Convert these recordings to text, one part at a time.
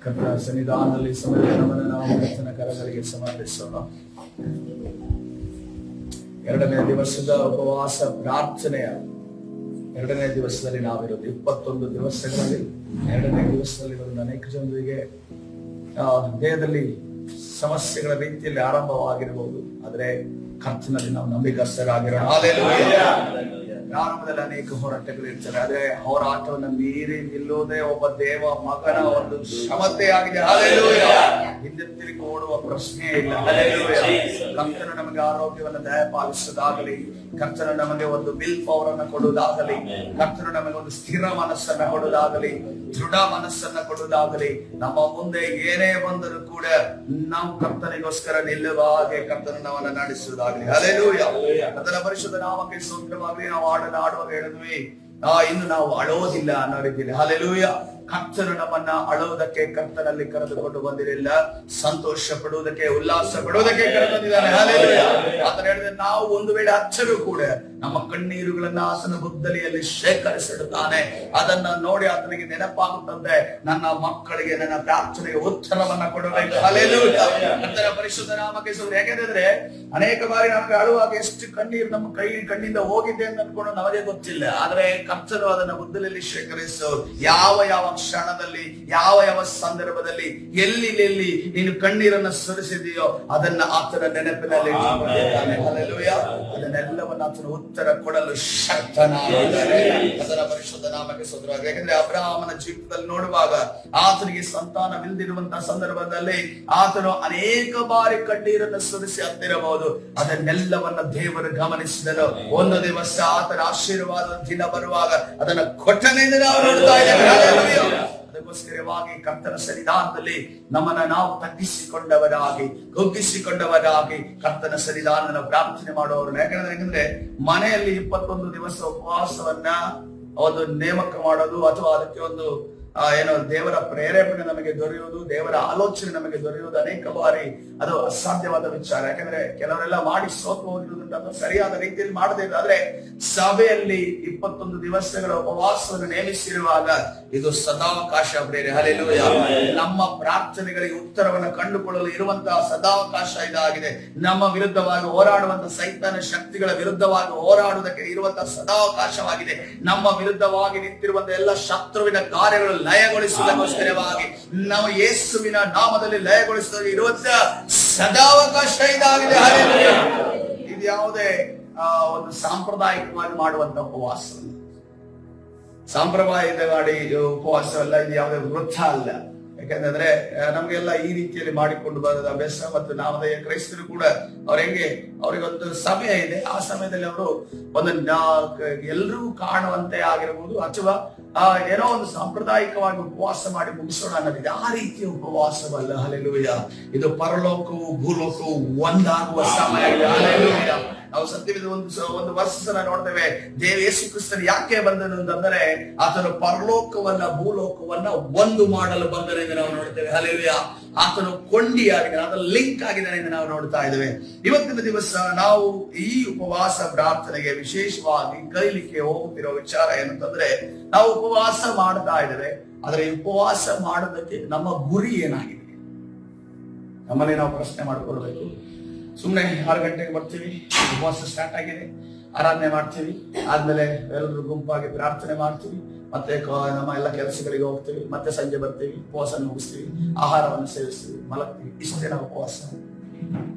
ಕರ್ತನ ಸನ್ನಿಧಾನದಲ್ಲಿ ಸಮರ್ಪಣವನ್ನು ನಾವು ಕರ್ತನ ಕರಗಳಿಗೆ ಸಮರ್ಪಿಸೋಣ. ಎರಡನೇ ದಿವಸದ ಉಪವಾಸ ಪ್ರಾರ್ಥನೆಯ ಎರಡನೇ ದಿವಸದಲ್ಲಿ ನಾವಿರೋದು. 21 ದಿವಸಗಳಲ್ಲಿ ಎರಡನೇ ದಿವಸದಲ್ಲಿ ಒಂದು ಅನೇಕ ಜನರಿಗೆ ದೇಹದಲ್ಲಿ ಸಮಸ್ಯೆಗಳ ರೀತಿಯಲ್ಲಿ ಆರಂಭವಾಗಿರಬಹುದು, ಆದ್ರೆ ಕರ್ತನಲ್ಲಿ ನಾವು ನಂಬಿಕಸ್ಥರಾಗಿರೋಣ. ಪ್ರಾರಂಭದಲ್ಲಿ ಅನೇಕ ಹೋರಾಟಗಳು ಇರ್ತಾರೆ, ಆದ್ರೆ ಹೋರಾಟವನ್ನು ಮೀರಿ ನಿಲ್ಲುವುದೇ ಒಬ್ಬ ದೇವ ಮಗನ ಒಂದು ಕ್ಷಮತೆ ಆಗಿದೆ. ಹಿಂದೆ ತಿರುಗಿ ಓಡುವ ಪ್ರಶ್ನೆ ಇಲ್ಲ. ಕರ್ತನು ನಮಗೆ ಆರೋಗ್ಯವನ್ನು ದಯಪಾಲಿಸುವುದಾಗಲಿ, ಕರ್ತನು ನಮಗೆ ಒಂದು ವಿಲ್ ಪವರ್ ಅನ್ನು ಕೊಡುವುದಾಗಲಿ, ಕರ್ತನು ನಮಗೆ ಒಂದು ಸ್ಥಿರ ಮನಸ್ಸನ್ನ ಕೊಡುವುದಾಗಲಿ, ದೃಢ ಮನಸ್ಸನ್ನ ಕೊಡುವುದಾಗಲಿ. ನಮ್ಮ ಮುಂದೆ ಏನೇ ಬಂದರೂ ಕೂಡ ನಾವು ಕರ್ತನಿಗೋಸ್ಕರ ನಿಲ್ಲುವ ಹಾಗೆ ಕರ್ತನ ನಮ್ಮನ್ನು ನಡೆಸುವುದಾಗಲಿ. ಹಲ್ಲೆಲೂಯಾ. ಕರ್ತನ ಪರಿಶುದ್ಧ ನಾಮಕ್ಕೆ ಸ್ತೋತ್ರವಾಗಲಿ. ನಾವು ಆಡುವಾಗ ಹೇಳಿದ್ವಿ, ಇನ್ನು ನಾವು ಅಳೋದಿಲ್ಲ ಅನ್ನೋ ರೀತಿಯಲ್ಲಿ. ಹಲ್ಲೆಲೂಯಾ. ಕರ್ತನು ನಮ್ಮನ್ನ ಅಳುವುದಕ್ಕೆ ಕರ್ತನಲ್ಲಿ ಕರೆದುಕೊಂಡು ಬಂದಿರಲಿಲ್ಲ, ಸಂತೋಷ ಪಡುವುದಕ್ಕೆ, ಉಲ್ಲಾಸ ಪಡುವುದಕ್ಕೆ ಕರೆತಂದಿದ್ದಾನೆ. ಹಲ್ಲೆಲೂಯಾ. ಆತನ ಹೇಳಿದ್ರೆ ನಾವು ಒಂದು ವೇಳೆ ಅಚ್ಚರು ಕೂಡ ನಮ್ಮ ಕಣ್ಣೀರುಗಳನ್ನ ಆತನ ಬುದ್ದಲಿಯಲ್ಲಿ ಶೇಖರಿಸಿಡುತ್ತಾನೆ. ಅದನ್ನ ನೋಡಿ ಆತನಿಗೆ ನೆನಪಾಗುತ್ತದೆ, ನನ್ನ ಮಕ್ಕಳಿಗೆ ನನ್ನ ಪ್ರಾರ್ಥನೆಗೆ ಉತ್ತರವನ್ನ ಕೊಡಬೇಕು. ಹಲ್ಲೆಲೂಯಾ. ಕರ್ತನ ಪರಿಶುದ್ಧ ನಾಮಕ್ಕೆ ಸ್ತೋತ್ರ. ಯಾಕೆಂದ್ರೆ ಅನೇಕ ಬಾರಿ ನಮಗೆ ಅಳುವಾಗ ಎಷ್ಟು ಕಣ್ಣೀರು ನಮ್ಮ ಕಣ್ಣಿಂದ ಹೋಗಿದೆ ಅಂತ ಅನ್ಕೊಂಡು ನಮಗೆ ಗೊತ್ತಿಲ್ಲ, ಆದ್ರೆ ಕರ್ತನು ಅದನ್ನ ಬುದ್ದಲಿಯಲ್ಲಿ ಶೇಖರಿಸು. ಯಾವ ಕ್ಷಣದಲ್ಲಿ, ಯಾವ ಸಂದರ್ಭದಲ್ಲಿ, ಎಲ್ಲಿ ನೀನು ಕಣ್ಣೀರನ್ನ ಸುರಿಸಿದೆಯೋ ಅದನ್ನ ಆತನ ನೆನಪಿನಲ್ಲಿ ಇಟ್ಟುಕೊಂಡಿದ್ದಾನೆ. ಹಲ್ಲೆಲೂಯಾ. ಅದನ್ನೆಲ್ಲವನ್ನ ಆತನ ಉತ್ತರ ಕೊಡಲು ಶಕ್ತನಾಗಿದ್ದಾನೆ. ಅದರ ಪರಿಶುದ್ಧ ನಾಮಕ್ಕೆ ಸ್ತೋತ್ರ. ಯಾಕಂದ್ರೆ ಅಬ್ರಹಾಮನ ಜೀವಿತದಲ್ಲಿ ನೋಡುವಾಗ ಆತನಿಗೆ ಸಂತಾನವಿಲ್ಲದಿರುವಂತಹ ಸಂದರ್ಭದಲ್ಲಿ ಆತನು ಅನೇಕ ಬಾರಿ ಕಣ್ಣೀರನ್ನು ಸುರಿಸಿ ಹತ್ತಿರಬಹುದು. ಅದನ್ನೆಲ್ಲವನ್ನ ದೇವರು ಗಮನಿಸಿದನು. ಒಂದು ದಿವಸ ಆತನ ಆಶೀರ್ವಾದ ದಿನ ಬರುವಾಗ ಅದನ್ನ ಕೊಟ್ಟನೆಂದು ನಾವು ನೋಡ್ತಾ ಇದ್ದೇವೆ. ಅದಕ್ಕೋಸ್ಕರವಾಗಿ ಕರ್ತನ ಸನ್ನಿಧಾನದಲ್ಲಿ ನಮ್ಮನ್ನ ನಾವು ತಗ್ಗಿಸಿಕೊಂಡವರಾಗಿ, ಕುಗ್ಗಿಸಿಕೊಂಡವರಾಗಿ ಕರ್ತನ ಸನ್ನಿಧಾನ ಪ್ರಾರ್ಥನೆ ಮಾಡುವವರು. ಯಾಕಂದ್ರೆ ಮನೆಯಲ್ಲಿ 21 ದಿವಸ ಉಪವಾಸವನ್ನ ಒಂದು ನೇಮಕ ಮಾಡೋದು, ಅಥವಾ ಅದಕ್ಕೆ ಒಂದು ಏನೋ ದೇವರ ಪ್ರೇರೇಪಣೆ ನಮಗೆ ದೊರೆಯುವುದು, ದೇವರ ಆಲೋಚನೆ ನಮಗೆ ದೊರೆಯುವುದು ಅನೇಕ ಬಾರಿ ಅದು ಅಸಾಧ್ಯವಾದ ವಿಚಾರ. ಯಾಕಂದ್ರೆ ಕೆಲವರೆಲ್ಲ ಮಾಡಿ ಸೋತು ಹೋಗಿರುವುದುಂಟು, ಅದು ಸರಿಯಾದ ರೀತಿಯಲ್ಲಿ ಮಾಡದೇ ಇಲ್ಲ. ಆದ್ರೆ ಸಭೆಯಲ್ಲಿ 21 ದಿವಸಗಳ ಉಪವಾಸವನ್ನು ನೇಮಿಸಿರುವಾಗ ಇದು ಸದಾವಕಾಶ ಪ್ರೇರೆ. ಹಲ್ಲೆಲೂಯಾ. ನಮ್ಮ ಪ್ರಾರ್ಥನೆಗಳಿಗೆ ಉತ್ತರವನ್ನು ಕಂಡುಕೊಳ್ಳಲು ಇರುವಂತಹ ಸದಾವಕಾಶ ಇದಾಗಿದೆ. ನಮ್ಮ ವಿರುದ್ಧವಾಗಿ ಹೋರಾಡುವಂತಹ ಸೈತಾನ ಶಕ್ತಿಗಳ ವಿರುದ್ಧವಾಗಿ ಹೋರಾಡುವುದಕ್ಕೆ ಇರುವಂತಹ ಸದಾವಕಾಶವಾಗಿದೆ. ನಮ್ಮ ವಿರುದ್ಧವಾಗಿ ನಿಂತಿರುವಂತಹ ಎಲ್ಲ ಶತ್ರುವಿನ ಕಾರ್ಯಗಳು ಲಯಗೊಳಿಸುವುದಕ್ಕೋಸ್ಕರವಾಗಿ ನಾವು ಯೇಸುವಿನ ನಾಮದಲ್ಲಿ ಲಯಗೊಳಿಸುವುದಕ್ಕೆ ಇರುವಂತಹ ಸದಾವಕಾಶ ಇದಾಗಿದೆ. ಹಲ್ಲೆಲೂಯಾ. ಇದು ಯಾವುದೇ ಒಂದು ಸಾಂಪ್ರದಾಯಿಕವಾಗಿ ಮಾಡುವಂತ ಉಪವಾಸ, ಸಾಂಪ್ರದಾಯದ ಉಪವಾಸವಲ್ಲ. ಇದು ಯಾವುದೇ ವೃಥ ಅಲ್ಲ. ಯಾಕಂದ್ರೆ ನಮ್ಗೆಲ್ಲ ಈ ರೀತಿಯಲ್ಲಿ ಮಾಡಿಕೊಂಡು ಬರೋದು ಅಭ್ಯಾಸ. ಮತ್ತು ನಾಮಧೇಯ ಕ್ರೈಸ್ತರು ಕೂಡ ಅವರಿಗೊಂದು ಸಮಯ ಇದೆ. ಆ ಸಮಯದಲ್ಲಿ ಅವರು ಒಂದು ಎಲ್ಲರೂ ಕಾಣುವಂತೆ ಆಗಿರಬಹುದು, ಅಥವಾ ಏನೋ ಒಂದು ಸಾಂಪ್ರದಾಯಿಕವಾಗಿ ಉಪವಾಸ ಮಾಡಿ ಮುಗಿಸೋಣ ಅನ್ನೋದಿದೆ. ಆ ರೀತಿಯ ಉಪವಾಸವಲ್ಲ. ಹಲ್ಲೆಲೂಯಾ. ಇದು ಪರಲೋಕವು ಭೂಲೋಕವು ಒಂದಾಗುವ ಸಮಯ ಇದೆ. ಹಲ್ಲೆಲೂಯಾ. ನಾವು ಸತ್ಯವಿದ ಒಂದು ವರ್ಷನ ನೋಡ್ತೇವೆ. ದೇವ ಯೇಸು ಕ್ರಿಸ್ತನು ಯಾಕೆ ಬಂದನು ಅಂತಂದ್ರೆ ಆತನು ಪರಲೋಕವನ್ನ ಭೂಲೋಕವನ್ನ ಒಂದು ಮಾಡಲು ಬಂದನು ಎಂದು ನಾವು ನೋಡ್ತೇವೆ. ಹಲ್ಲೆಲೂಯಾ. ಆತನು ಕೊಂಡಿಯಾಗಿದ್ದಾನೆ, ಆತನ ಲಿಂಕ್ ಆಗಿದ್ದಾನೆ ಎಂದು ನಾವು ನೋಡ್ತಾ ಇದ್ದೇವೆ. ಇವತ್ತಿನ ದಿವಸ ನಾವು ಈ ಉಪವಾಸ ಪ್ರಾರ್ಥನೆಗೆ ವಿಶೇಷವಾಗಿ ಕಲಿಲಿಕ್ಕೆ ಹೋಗುತ್ತಿರೋ ವಿಚಾರ ಏನಂತಂದ್ರೆ, ನಾವು ಉಪವಾಸ ಮಾಡ್ತಾ ಇದ್ದೇವೆ, ಆದ್ರೆ ಉಪವಾಸ ಮಾಡೋದಕ್ಕೆ ನಮ್ಮ ಗುರಿ ಏನಾಗಿದೆ? ನಮ್ಮನ್ನೇ ನಾವು ಪ್ರಶ್ನೆ ಮಾಡ್ಕೊಳ್ಬೇಕು. ಸುಮ್ಮನೆ 6 ಗಂಟೆಗೆ ಬರ್ತೀವಿ, ಉಪವಾಸ ಸ್ಟಾರ್ಟ್ ಆಗಿದೆ, ಆರಾಧನೆ ಮಾಡ್ತೀವಿ, ಆದ್ಮೇಲೆ ಎಲ್ಲರೂ ಗುಂಪಾಗಿ ಪ್ರಾರ್ಥನೆ ಮಾಡ್ತೀವಿ, ಮತ್ತೆ ನಮ್ಮ ಎಲ್ಲ ಕೆಲಸಗಳಿಗೆ ಹೋಗ್ತೀವಿ, ಮತ್ತೆ ಸಂಜೆ ಬರ್ತೀವಿ, ಉಪವಾಸ ಮುಗಿಸ್ತೀವಿ, ಆಹಾರವನ್ನು ಸೇವಿಸ್ತೀವಿ, ಮಲಗ್ತೀವಿ. ಇಷ್ಟೇ ನಮ್ಮ ಉಪವಾಸ.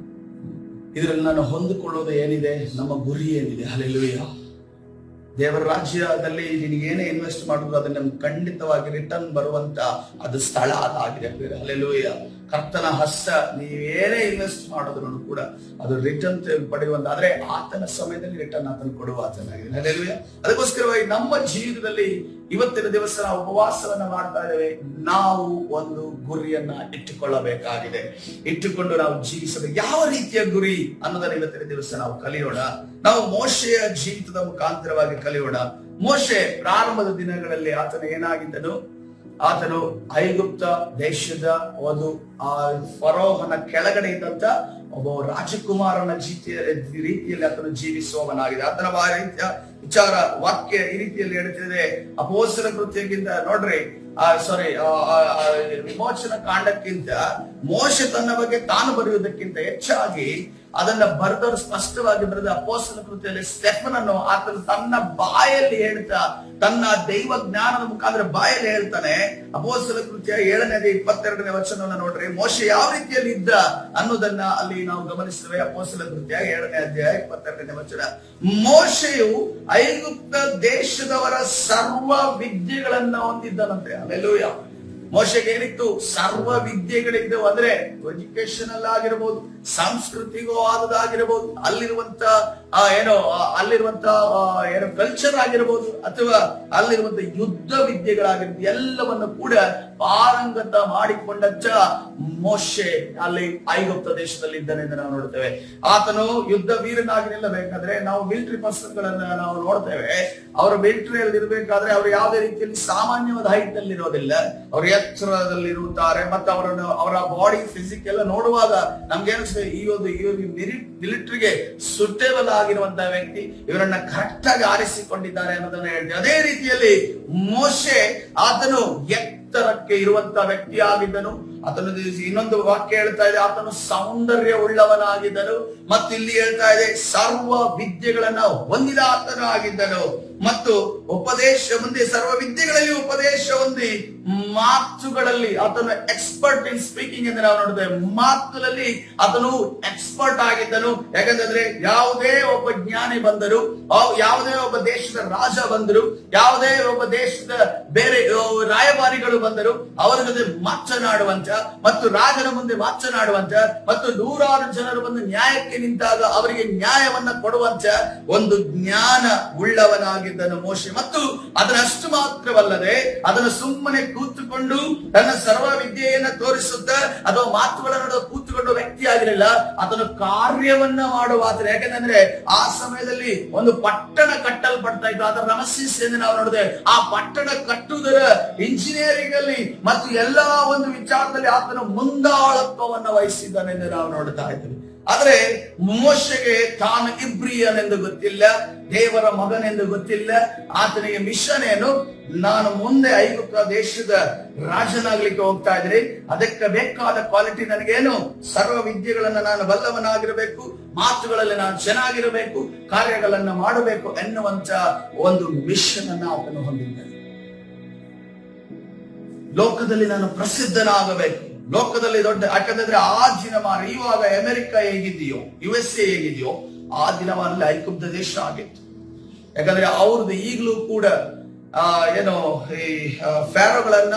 ಇದರಲ್ಲಿ ನಾನು ಹೊಂದಿಕೊಳ್ಳೋದು ಏನಿದೆ? ನಮ್ಮ ಗುರಿ ಏನಿದೆ? ಹಲ್ಲೆಲೂಯಾ. ದೇವರ ರಾಜ್ಯದಲ್ಲಿ ನಿನಗೆ ಏನೇ ಇನ್ವೆಸ್ಟ್ ಮಾಡುವುದು ಅದನ್ನ ನಮ್ಗೆ ಖಂಡಿತವಾಗಿ ರಿಟರ್ನ್ ಬರುವಂತ ಅದು ಸ್ಥಳ ಅದಾಗಿದೆ. ಹಲ್ಲೆಲೂಯಾ. ಕರ್ತನ ಹಸ್ತ ನೀವೇನೇ ಇನ್ವೆಸ್ಟ್ ಮಾಡೋದ್ರೂ ಕೂಡ ಅದು ರಿಟರ್ನ್ ಪಡೆಯುವಂತ, ಆದ್ರೆ ಆತನ ಸಮಯದಲ್ಲಿ ರಿಟರ್ನ್ ಆತನ ಕೊಡುವ ಆತನಾಗಿದೆ. ಹಲ್ಲೆಲೂಯಾ. ಅದಕ್ಕೋಸ್ಕರವಾಗಿ ನಮ್ಮ ಜೀವಿತದಲ್ಲಿ ಇವತ್ತಿನ ದಿವಸ ನಾವು ಉಪವಾಸವನ್ನ ಮಾಡ್ತಾ ಇದ್ದೇವೆ. ನಾವು ಒಂದು ಗುರಿಯನ್ನ ಇಟ್ಟುಕೊಳ್ಳಬೇಕಾಗಿದೆ. ಇಟ್ಟುಕೊಂಡು ನಾವು ಜೀವಿಸಬೇಕು. ಯಾವ ರೀತಿಯ ಗುರಿ ಅನ್ನೋದನ್ನ ಇವತ್ತಿನ ದಿವಸ ನಾವು ಕಲಿಯೋಣ. ನಾವು ಮೋಶೆಯ ಜೀವಿತದ ಮುಖಾಂತರವಾಗಿ ಕಲಿಯೋಣ. ಮೋಶೆ ಪ್ರಾರಂಭದ ದಿನಗಳಲ್ಲಿ ಆತನು ಏನಾಗಿದ್ದನು? ಆತನು ಐಗುಪ್ತ ದೇಶದ ಒಂದು ಫರೋಹನ ಕೆಳಗಡೆ ಇದ್ದಂತ ಒಬ್ಬ ರಾಜಕುಮಾರನ ರೀತಿಯಲ್ಲಿ ಆತನು ಜೀವಿಸುವವನಾಗಿದೆ. ಆತನ ವಿಚಾರ ವಾಕ್ಯ ಈ ರೀತಿಯಲ್ಲಿ ಹೇಳ್ತಿದೆ. ಅಪೊಸ್ತಲರ ಕೃತ್ಯಕ್ಕಿಂತ ನೋಡ್ರಿ, ವಿಮೋಚನ ಕಾಂಡಕ್ಕಿಂತ ಮೋಶೆ ತನ್ನ ಬಗ್ಗೆ ತಾನು ಬರೆಯುವುದಕ್ಕಿಂತ ಹೆಚ್ಚಾಗಿ ಅದನ್ನ ಬರೆದವರು ಸ್ಪಷ್ಟವಾಗಿ ಬರೆದ ಅಪೊಸ್ತಲರ ಕೃತ್ಯದಲ್ಲಿ ಸ್ಟೆಫನನ್ನು ಆತನು ತನ್ನ ಬಾಯಲ್ಲಿ ಹೇಳ್ತಾ, ತನ್ನ ದೈವ ಜ್ಞಾನದ ಮುಖಾಂತರ ಬಾಯಲ್ಲಿ ಹೇಳ್ತಾನೆ. ಅಪೊಸ್ತಲರ ಕೃತ್ಯ 7:22 ವಚನವನ್ನ ನೋಡ್ರಿ, ಮೋಶೆ ಯಾವ ರೀತಿಯಲ್ಲಿ ಇದ್ದ ಅನ್ನೋದನ್ನ ಅಲ್ಲಿ ನಾವು ಗಮನಿಸ್ತೇವೆ. ಅಪೊಸ್ತಲರ ಕೃತ್ಯ 7:22 ವಚನ. ಮೋಶೆಯು ಐಗುಪ್ತ ದೇಶದವರ ಸರ್ವ ವಿದ್ಯೆಗಳನ್ನ ಹೊಂದಿದ್ದನಂತೆ. ಹಲ್ಲೆಲೂಯ. ಮೋಶೆಗೆ ಏನಿತ್ತು? ಸರ್ವ ವಿದ್ಯೆಗಳಿದ್ದವು. ಅಂದ್ರೆ ಎಜುಕೇಶನಲ್ ಆಗಿರ್ಬೋದು, ಸಾಂಸ್ಕೃತಿಕ ಆದದಾಗಿರ್ಬೋದು, ಅಲ್ಲಿರುವಂತ ಕಲ್ಚರ್ ಆಗಿರ್ಬೋದು, ಅಥವಾ ಅಲ್ಲಿರುವಂತ ಯುದ್ಧ ವಿದ್ಯೆಗಳಾಗಿರ್ಬೋದು, ಎಲ್ಲವನ್ನು ಕೂಡ ಪಾರಂಗತ ಮಾಡಿಕೊಂಡಂತ ಮೋಶೆ ಅಲ್ಲಿ ಐಗುಪ್ತ ದೇಶದಲ್ಲಿ ಇದ್ದಾನೆ ಎಂದು ನಾವು ನೋಡ್ತೇವೆ. ಆತನು ಯುದ್ಧ ವೀರನಾಗಿ ನಿಲ್ಲಬೇಕಾದ್ರೆ ನಾವು ಮಿಲಿಟರಿ ಪರ್ಸನ್ ಗಳನ್ನ ನಾವು ನೋಡ್ತೇವೆ. ಅವರು ಮಿಲಿಟರಿಯಲ್ಲಿ ಇರಬೇಕಾದ್ರೆ ಅವರು ಯಾವುದೇ ರೀತಿಯಲ್ಲಿ ಸಾಮಾನ್ಯವಾದ ಹೈಟ್ ಅಲ್ಲಿ ಇರೋದಿಲ್ಲ, ಅವರು ಎತ್ತರದಲ್ಲಿ ಇರುತ್ತಾರೆ. ಮತ್ತೆ ಅವರ ಬಾಡಿ ಫಿಸಿಕ್ ಎಲ್ಲ ನೋಡುವಾಗ ನಮ್ಗೆ ಅನಿಸ್ತದೆ, ಇವರು ಮಿಲಿಟರಿಗೆ ಸುಟೇಬಲ್ ಆಗಿರುವಂತಹ ವ್ಯಕ್ತಿ, ಇವರನ್ನ ಕರೆಕ್ಟ್ ಆಗಿ ಆರಿಸಿಕೊಂಡಿದ್ದಾರೆ ಅನ್ನೋದನ್ನ ಹೇಳ್ತೀವಿ. ಅದೇ ರೀತಿಯಲ್ಲಿ ಮೋಶೆ ಆತನು ಎತ್ತರಕ್ಕೆ ಇರುವಂತಹ ವ್ಯಕ್ತಿ ಆಗಿದ್ದನು. ಆತನು ಇನ್ನೊಂದು ವಾಕ್ಯ ಹೇಳ್ತಾ ಇದೆ, ಆತನು ಸೌಂದರ್ಯ ಉಳ್ಳವನಾಗಿದ್ದನು. ಮತ್ತು ಇಲ್ಲಿ ಹೇಳ್ತಾ ಇದೆ, ಸರ್ವ ವಿದ್ಯೆಗಳನ್ನ ಹೊಂದಿದ ಆತನು ಆಗಿದ್ದನು. ಮತ್ತು ಉಪದೇಶ ಮುಂದೆ ಸರ್ವ ವಿದ್ಯೆಗಳಲ್ಲಿ ಉಪದೇಶ ಹೊಂದಿ ಮಾತುಗಳಲ್ಲಿ ಆತನು ಎಕ್ಸ್ಪರ್ಟ್ ಇನ್ ಸ್ಪೀಕಿಂಗ್ ಎಂದು ನಾವು ನೋಡಿದ್ದೇವೆ. ಮಾತುಗಳಲ್ಲಿ ಆತನು ಎಕ್ಸ್ಪರ್ಟ್ ಆಗಿದ್ದನು. ಯಾಕಂತಂದ್ರೆ ಯಾವುದೇ ಒಬ್ಬ ಜ್ಞಾನಿ ಬಂದರು, ಯಾವುದೇ ಒಬ್ಬ ದೇಶದ ರಾಜ ಬಂದರು, ಯಾವುದೇ ಒಬ್ಬ ದೇಶದ ಬೇರೆ ರಾಯಭಾರಿಗಳು ಬಂದರು, ಅವರ ಜೊತೆ ಮಾತನಾಡುವಂತ ಮತ್ತು ರಾಜನ ಮುಂದೆ ಮಾತನಾಡುವಂತ ಮತ್ತು ನೂರಾರು ಜನರು ಬಂದು ನ್ಯಾಯಕ್ಕೆ ನಿಂತಾಗ ಅವರಿಗೆ ನ್ಯಾಯವನ್ನ ಕೊಡುವಂತ ಒಂದು ಜ್ಞಾನ ಉಳ್ಳವನಾಗಿದ್ದನು ಮೋಶೆ. ಮತ್ತು ಅದನ್ನಷ್ಟು ಮಾತ್ರವಲ್ಲದೆ ಅದನ್ನು ಸುಮ್ಮನೆ ಕೂತುಕೊಂಡು ತನ್ನ ಸರ್ವ ವಿದ್ಯೆಯನ್ನ ತೋರಿಸುತ್ತ ಅಥವಾ ಮಾತುಗಳ ನಡುವೆ ಕೂತುಕೊಂಡು ವ್ಯಕ್ತಿ ಆಗಿರಲಿಲ್ಲ, ಅದನ್ನು ಕಾರ್ಯವನ್ನ ಮಾಡುವ ಆತನ. ಯಾಕಂದ್ರೆ ಆ ಸಮಯದಲ್ಲಿ ಒಂದು ಪಟ್ಟಣ ಕಟ್ಟಲ್ಪಡ್ತಾ ಇತ್ತು, ಅದರ ರಮಸೀಸ್ ಎಂದು ನಾವು ನೋಡಿದೆ. ಆ ಪಟ್ಟಣ ಕಟ್ಟುವುದರ ಇಂಜಿನಿಯರಿಂಗ್ ಅಲ್ಲಿ ಮತ್ತು ಎಲ್ಲಾ ಒಂದು ವಿಚಾರದಲ್ಲಿ ಆತನ ಮುಂದಾಳತ್ವವನ್ನ ವಹಿಸಿದ್ದಾನೆಂದು ನಾವು ನೋಡ್ತಾ ಇದ್ದೀವಿ. ಆದ್ರೆ ಮೋಶೆಗೆ ತಾನು ಇಬ್ರಿಯನೆಂದು ಗೊತ್ತಿಲ್ಲ, ದೇವರ ಮಗನೆಂದು ಗೊತ್ತಿಲ್ಲ. ಆತನಿಗೆ ಮಿಷನ್ ಏನು? ನಾನು ಮುಂದೆ ಐಗುಪ್ತ ದೇಶದ ರಾಜನಾಗ್ಲಿಕ್ಕೆ ಹೋಗ್ತಾ ಇದ್ದೀನಿ, ಅದಕ್ಕೆ ಬೇಕಾದ ಕ್ವಾಲಿಟಿ ನನಗೇನು? ಸರ್ವ ವಿದ್ಯೆಗಳನ್ನ ನಾನು ಬಲ್ಲವನಾಗಿರಬೇಕು, ಮಾತುಗಳಲ್ಲಿ ನಾನು ಚೆನ್ನಾಗಿರಬೇಕು, ಕಾರ್ಯಗಳನ್ನ ಮಾಡಬೇಕು ಎನ್ನುವಂತ ಒಂದು ಮಿಷನ್ ಅನ್ನ ಆತನು ಹೊಂದಿದ್ದಾನೆ. ಲೋಕದಲ್ಲಿ ನಾನು ಪ್ರಸಿದ್ಧನಾಗಬೇಕು, ಲೋಕದಲ್ಲಿ ದೊಡ್ಡ. ಯಾಕಂದ್ರೆ ಆ ದಿನಮಾನ ಇವಾಗ ಅಮೆರಿಕ ಹೇಗಿದೆಯೋ, USA ಹೇಗಿದೆಯೋ, ಆ ದಿನಮಾನಲ್ಲಿ ಐಗುಪ್ತ ದೇಶ ಆಗಿತ್ತು. ಯಾಕಂದ್ರೆ ಅವ್ರದ್ದು ಈಗಲೂ ಕೂಡ ಈ ಫ್ಯಾರೋಗಳನ್ನ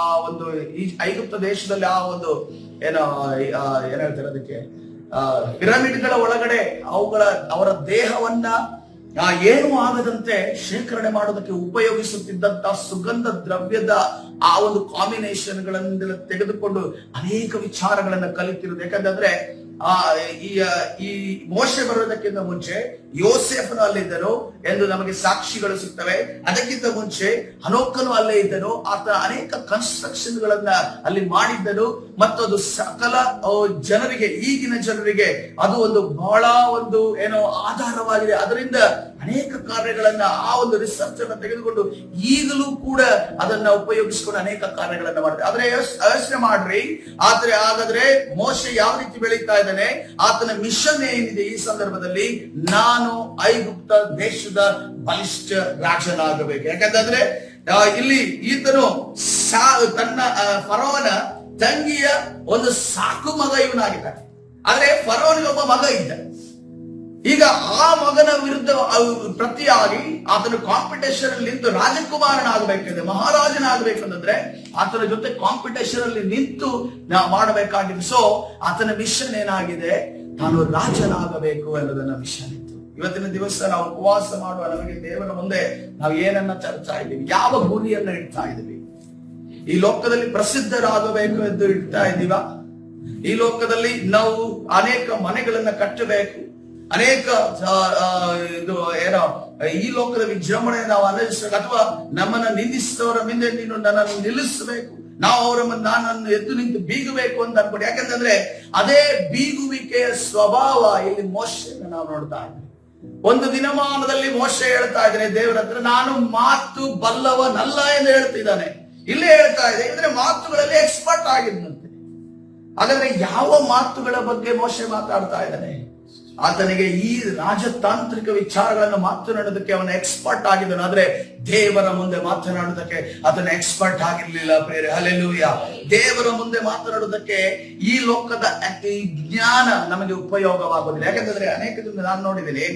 ಆ ಒಂದು ಐಗುಪ್ತ ದೇಶದಲ್ಲಿ ಆ ಒಂದು ಏನ್ ಹೇಳ್ತಾರೆ ಅದಕ್ಕೆ, ಪಿರಮಿಡ್ಗಳ ಒಳಗಡೆ ಅವರ ದೇಹವನ್ನ ಏನು ಆಗದಂತೆ ಶೇಖರಣೆ ಮಾಡೋದಕ್ಕೆ ಉಪಯೋಗಿಸುತ್ತಿದ್ದಂತ ಸುಗಂಧ ದ್ರವ್ಯದ ಆ ಒಂದು ಕಾಂಬಿನೇಷನ್ ಗಳನ್ನೆಲ್ಲ ತೆಗೆದುಕೊಂಡು ಅನೇಕ ವಿಚಾರಗಳನ್ನ ಕಲಿತಿರುವುದು. ಯಾಕಂದ್ರೆ ಈ ಮೋಶೆ ಬರೋದಕ್ಕಿಂತ ಮುಂಚೆ ಯೋಸೇಫನು ಅಲ್ಲಿದ್ದನು ಎಂದು ನಮಗೆ ಸಾಕ್ಷಿಗಳು ಸಿಗ್ತವೆ. ಅದಕ್ಕಿಂತ ಮುಂಚೆ ಹನೋಕನು ಅಲ್ಲೇ ಇದ್ದನು. ಆತ ಅನೇಕ ಕನ್ಸ್ಟ್ರಕ್ಷನ್ ಗಳನ್ನ ಅಲ್ಲಿ ಮಾಡಿದ್ದನು. ಮತ್ತು ಅದು ಸಕಲ ಜನರಿಗೆ, ಈಗಿನ ಜನರಿಗೆ ಅದು ಒಂದು ಬಹಳ ಒಂದು ಆಧಾರವಾಗಿದೆ. ಅದರಿಂದ ಅನೇಕ ಕಾರ್ಯಗಳನ್ನ ಆ ಒಂದು ರಿಸರ್ಚ್ ಅನ್ನ ತೆಗೆದುಕೊಂಡು ಈಗಲೂ ಕೂಡ ಅದನ್ನ ಉಪಯೋಗಿಸಿಕೊಂಡು ಅನೇಕ ಕಾರ್ಯಗಳನ್ನ ಮಾಡಿದೆ. ಆದ್ರೆ ಯೋಚನೆ ಮಾಡ್ರಿ, ಆದ್ರೆ ಹಾಗಾದ್ರೆ ಮೋಶೆ ಯಾವ ರೀತಿ ಬೆಳೀತಾ ಇದ್ದಾನೆ? ಆತನ ಮಿಷನ್ ಏನಿದೆ ಈ ಸಂದರ್ಭದಲ್ಲಿ? ನಾನು ಐಗುಪ್ತ ದೇಶದ ಬಲಿಷ್ಠ ರಾಜನಾಗಬೇಕು. ಯಾಕಂತಂದ್ರೆ ಇಲ್ಲಿ ಈತನು ತನ್ನ ಫರೋವನ ತಂಗಿಯ ಒಂದು ಸಾಕು ಮಗ ಇವನಾಗಿದ್ದಾನೆ. ಆದ್ರೆ ಫರೋವನಿಗೆ ಒಬ್ಬ ಮಗ ಇದ್ದ. ಈಗ ಆ ಮಗನ ವಿರುದ್ಧ ಪ್ರತಿಯಾಗಿ ಆತನ ಕಾಂಪಿಟೇಷನ್ ಅಲ್ಲಿ ನಿಂತು ರಾಜಕುಮಾರನಾಗಬೇಕಂದ್ರೆ, ಮಹಾರಾಜನಾಗಬೇಕಂದ್ರೆ ಆತನ ಜೊತೆ ಕಾಂಪಿಟೇಷನ್ ಅಲ್ಲಿ ನಿಂತು ನಾವು ಮಾಡಬೇಕಾಗಿದೆ. ಸೊ ಆತನ ಮಿಷನ್ ಏನಾಗಿದೆ? ತಾನು ರಾಜನಾಗಬೇಕು ಅನ್ನೋದನ್ನ ಮಿಷನ್ ಇತ್ತು. ಇವತ್ತಿನ ದಿವಸ ನಾವು ಉಪವಾಸ ಮಾಡುವ ನಮಗೆ ದೇವರ ಮುಂದೆ ನಾವು ಏನನ್ನ ಚರ್ಚಾ ಇದ್ದೀವಿ? ಯಾವ ಗುರಿಯನ್ನ ಇಡ್ತಾ ಇದ್ದೀವಿ? ಈ ಲೋಕದಲ್ಲಿ ಪ್ರಸಿದ್ಧರಾಗಬೇಕು ಎಂದು ಇಡ್ತಾ ಇದ್ದೀವ? ಈ ಲೋಕದಲ್ಲಿ ನಾವು ಅನೇಕ ಮನೆಗಳನ್ನ ಕಟ್ಟಬೇಕು, ಅನೇಕ ಈ ಲೋಕದ ವಿಜೃಂಭಣೆ ನಾವು ಅನುಭವಿಸಬೇಕು, ಅಥವಾ ನಮ್ಮನ್ನ ನಿಂದಿಸಿದವರ ಮುಂದೆ ನೀನು ನನ್ನನ್ನು ನಿಲ್ಲಿಸಬೇಕು ನಾವು ನನ್ನನ್ನು ಎದ್ದು ನಿಂತು ಬೀಗಬೇಕು ಅಂತ ಅನ್ಕೊಂಡು. ಯಾಕಂತಂದ್ರೆ ಅದೇ ಬೀಗುವಿಕೆಯ ಸ್ವಭಾವ ಇಲ್ಲಿ ಮೋಶೆಯನ್ನು ನಾವು ನೋಡ್ತಾ ಇದ್ದೀವಿ. ಒಂದು ದಿನಮಾನದಲ್ಲಿ ಮೋಶೆ ಹೇಳ್ತಾ ಇದ್ದಾನೆ ದೇವರ ಹತ್ರ, ನಾನು ಮಾತು ಬಲ್ಲವನಲ್ಲ ಎಂದು ಹೇಳ್ತಿದ್ದಾನೆ. ಇಲ್ಲೇ ಹೇಳ್ತಾ ಇದೆ ಅಂದ್ರೆ ಮಾತುಗಳಲ್ಲಿ ಎಕ್ಸ್ಪರ್ಟ್ ಆಗಿದ್ದಂತೆ. ಹಾಗಾದ್ರೆ ಯಾವ ಮಾತುಗಳ ಬಗ್ಗೆ ಮೋಶೆ ಮಾತಾಡ್ತಾ ಇದ್ದಾನೆ? ಆತನಿಗೆ ಈ ರಾಜತಾಂತ್ರಿಕ ವಿಚಾರಗಳನ್ನು ಮಾತನಾಡೋದಕ್ಕೆ ಅವನ ಎಕ್ಸ್ಪರ್ಟ್ ಆಗಿದ್ದನು, ಆದ್ರೆ ದೇವರ ಮುಂದೆ ಮಾತನಾಡೋದಕ್ಕೆ ಅದನ್ನ ಎಕ್ಸ್ಪರ್ಟ್ ಆಗಿರ್ಲಿಲ್ಲ ಪ್ರೇರೆ. ಹಲ್ಲೆಲೂಯಾ. ದೇವರ ಮುಂದೆ ಮಾತನಾಡೋದಕ್ಕೆ ಈ ಲೋಕದ ಜ್ಞಾನ ನಮಗೆ ಉಪಯೋಗವಾಗುವುದಿಲ್ಲ. ಯಾಕಂತಂದ್ರೆ ಅನೇಕ ಜನ ನಾನು ನೋಡಿದ್ದೀನಿ,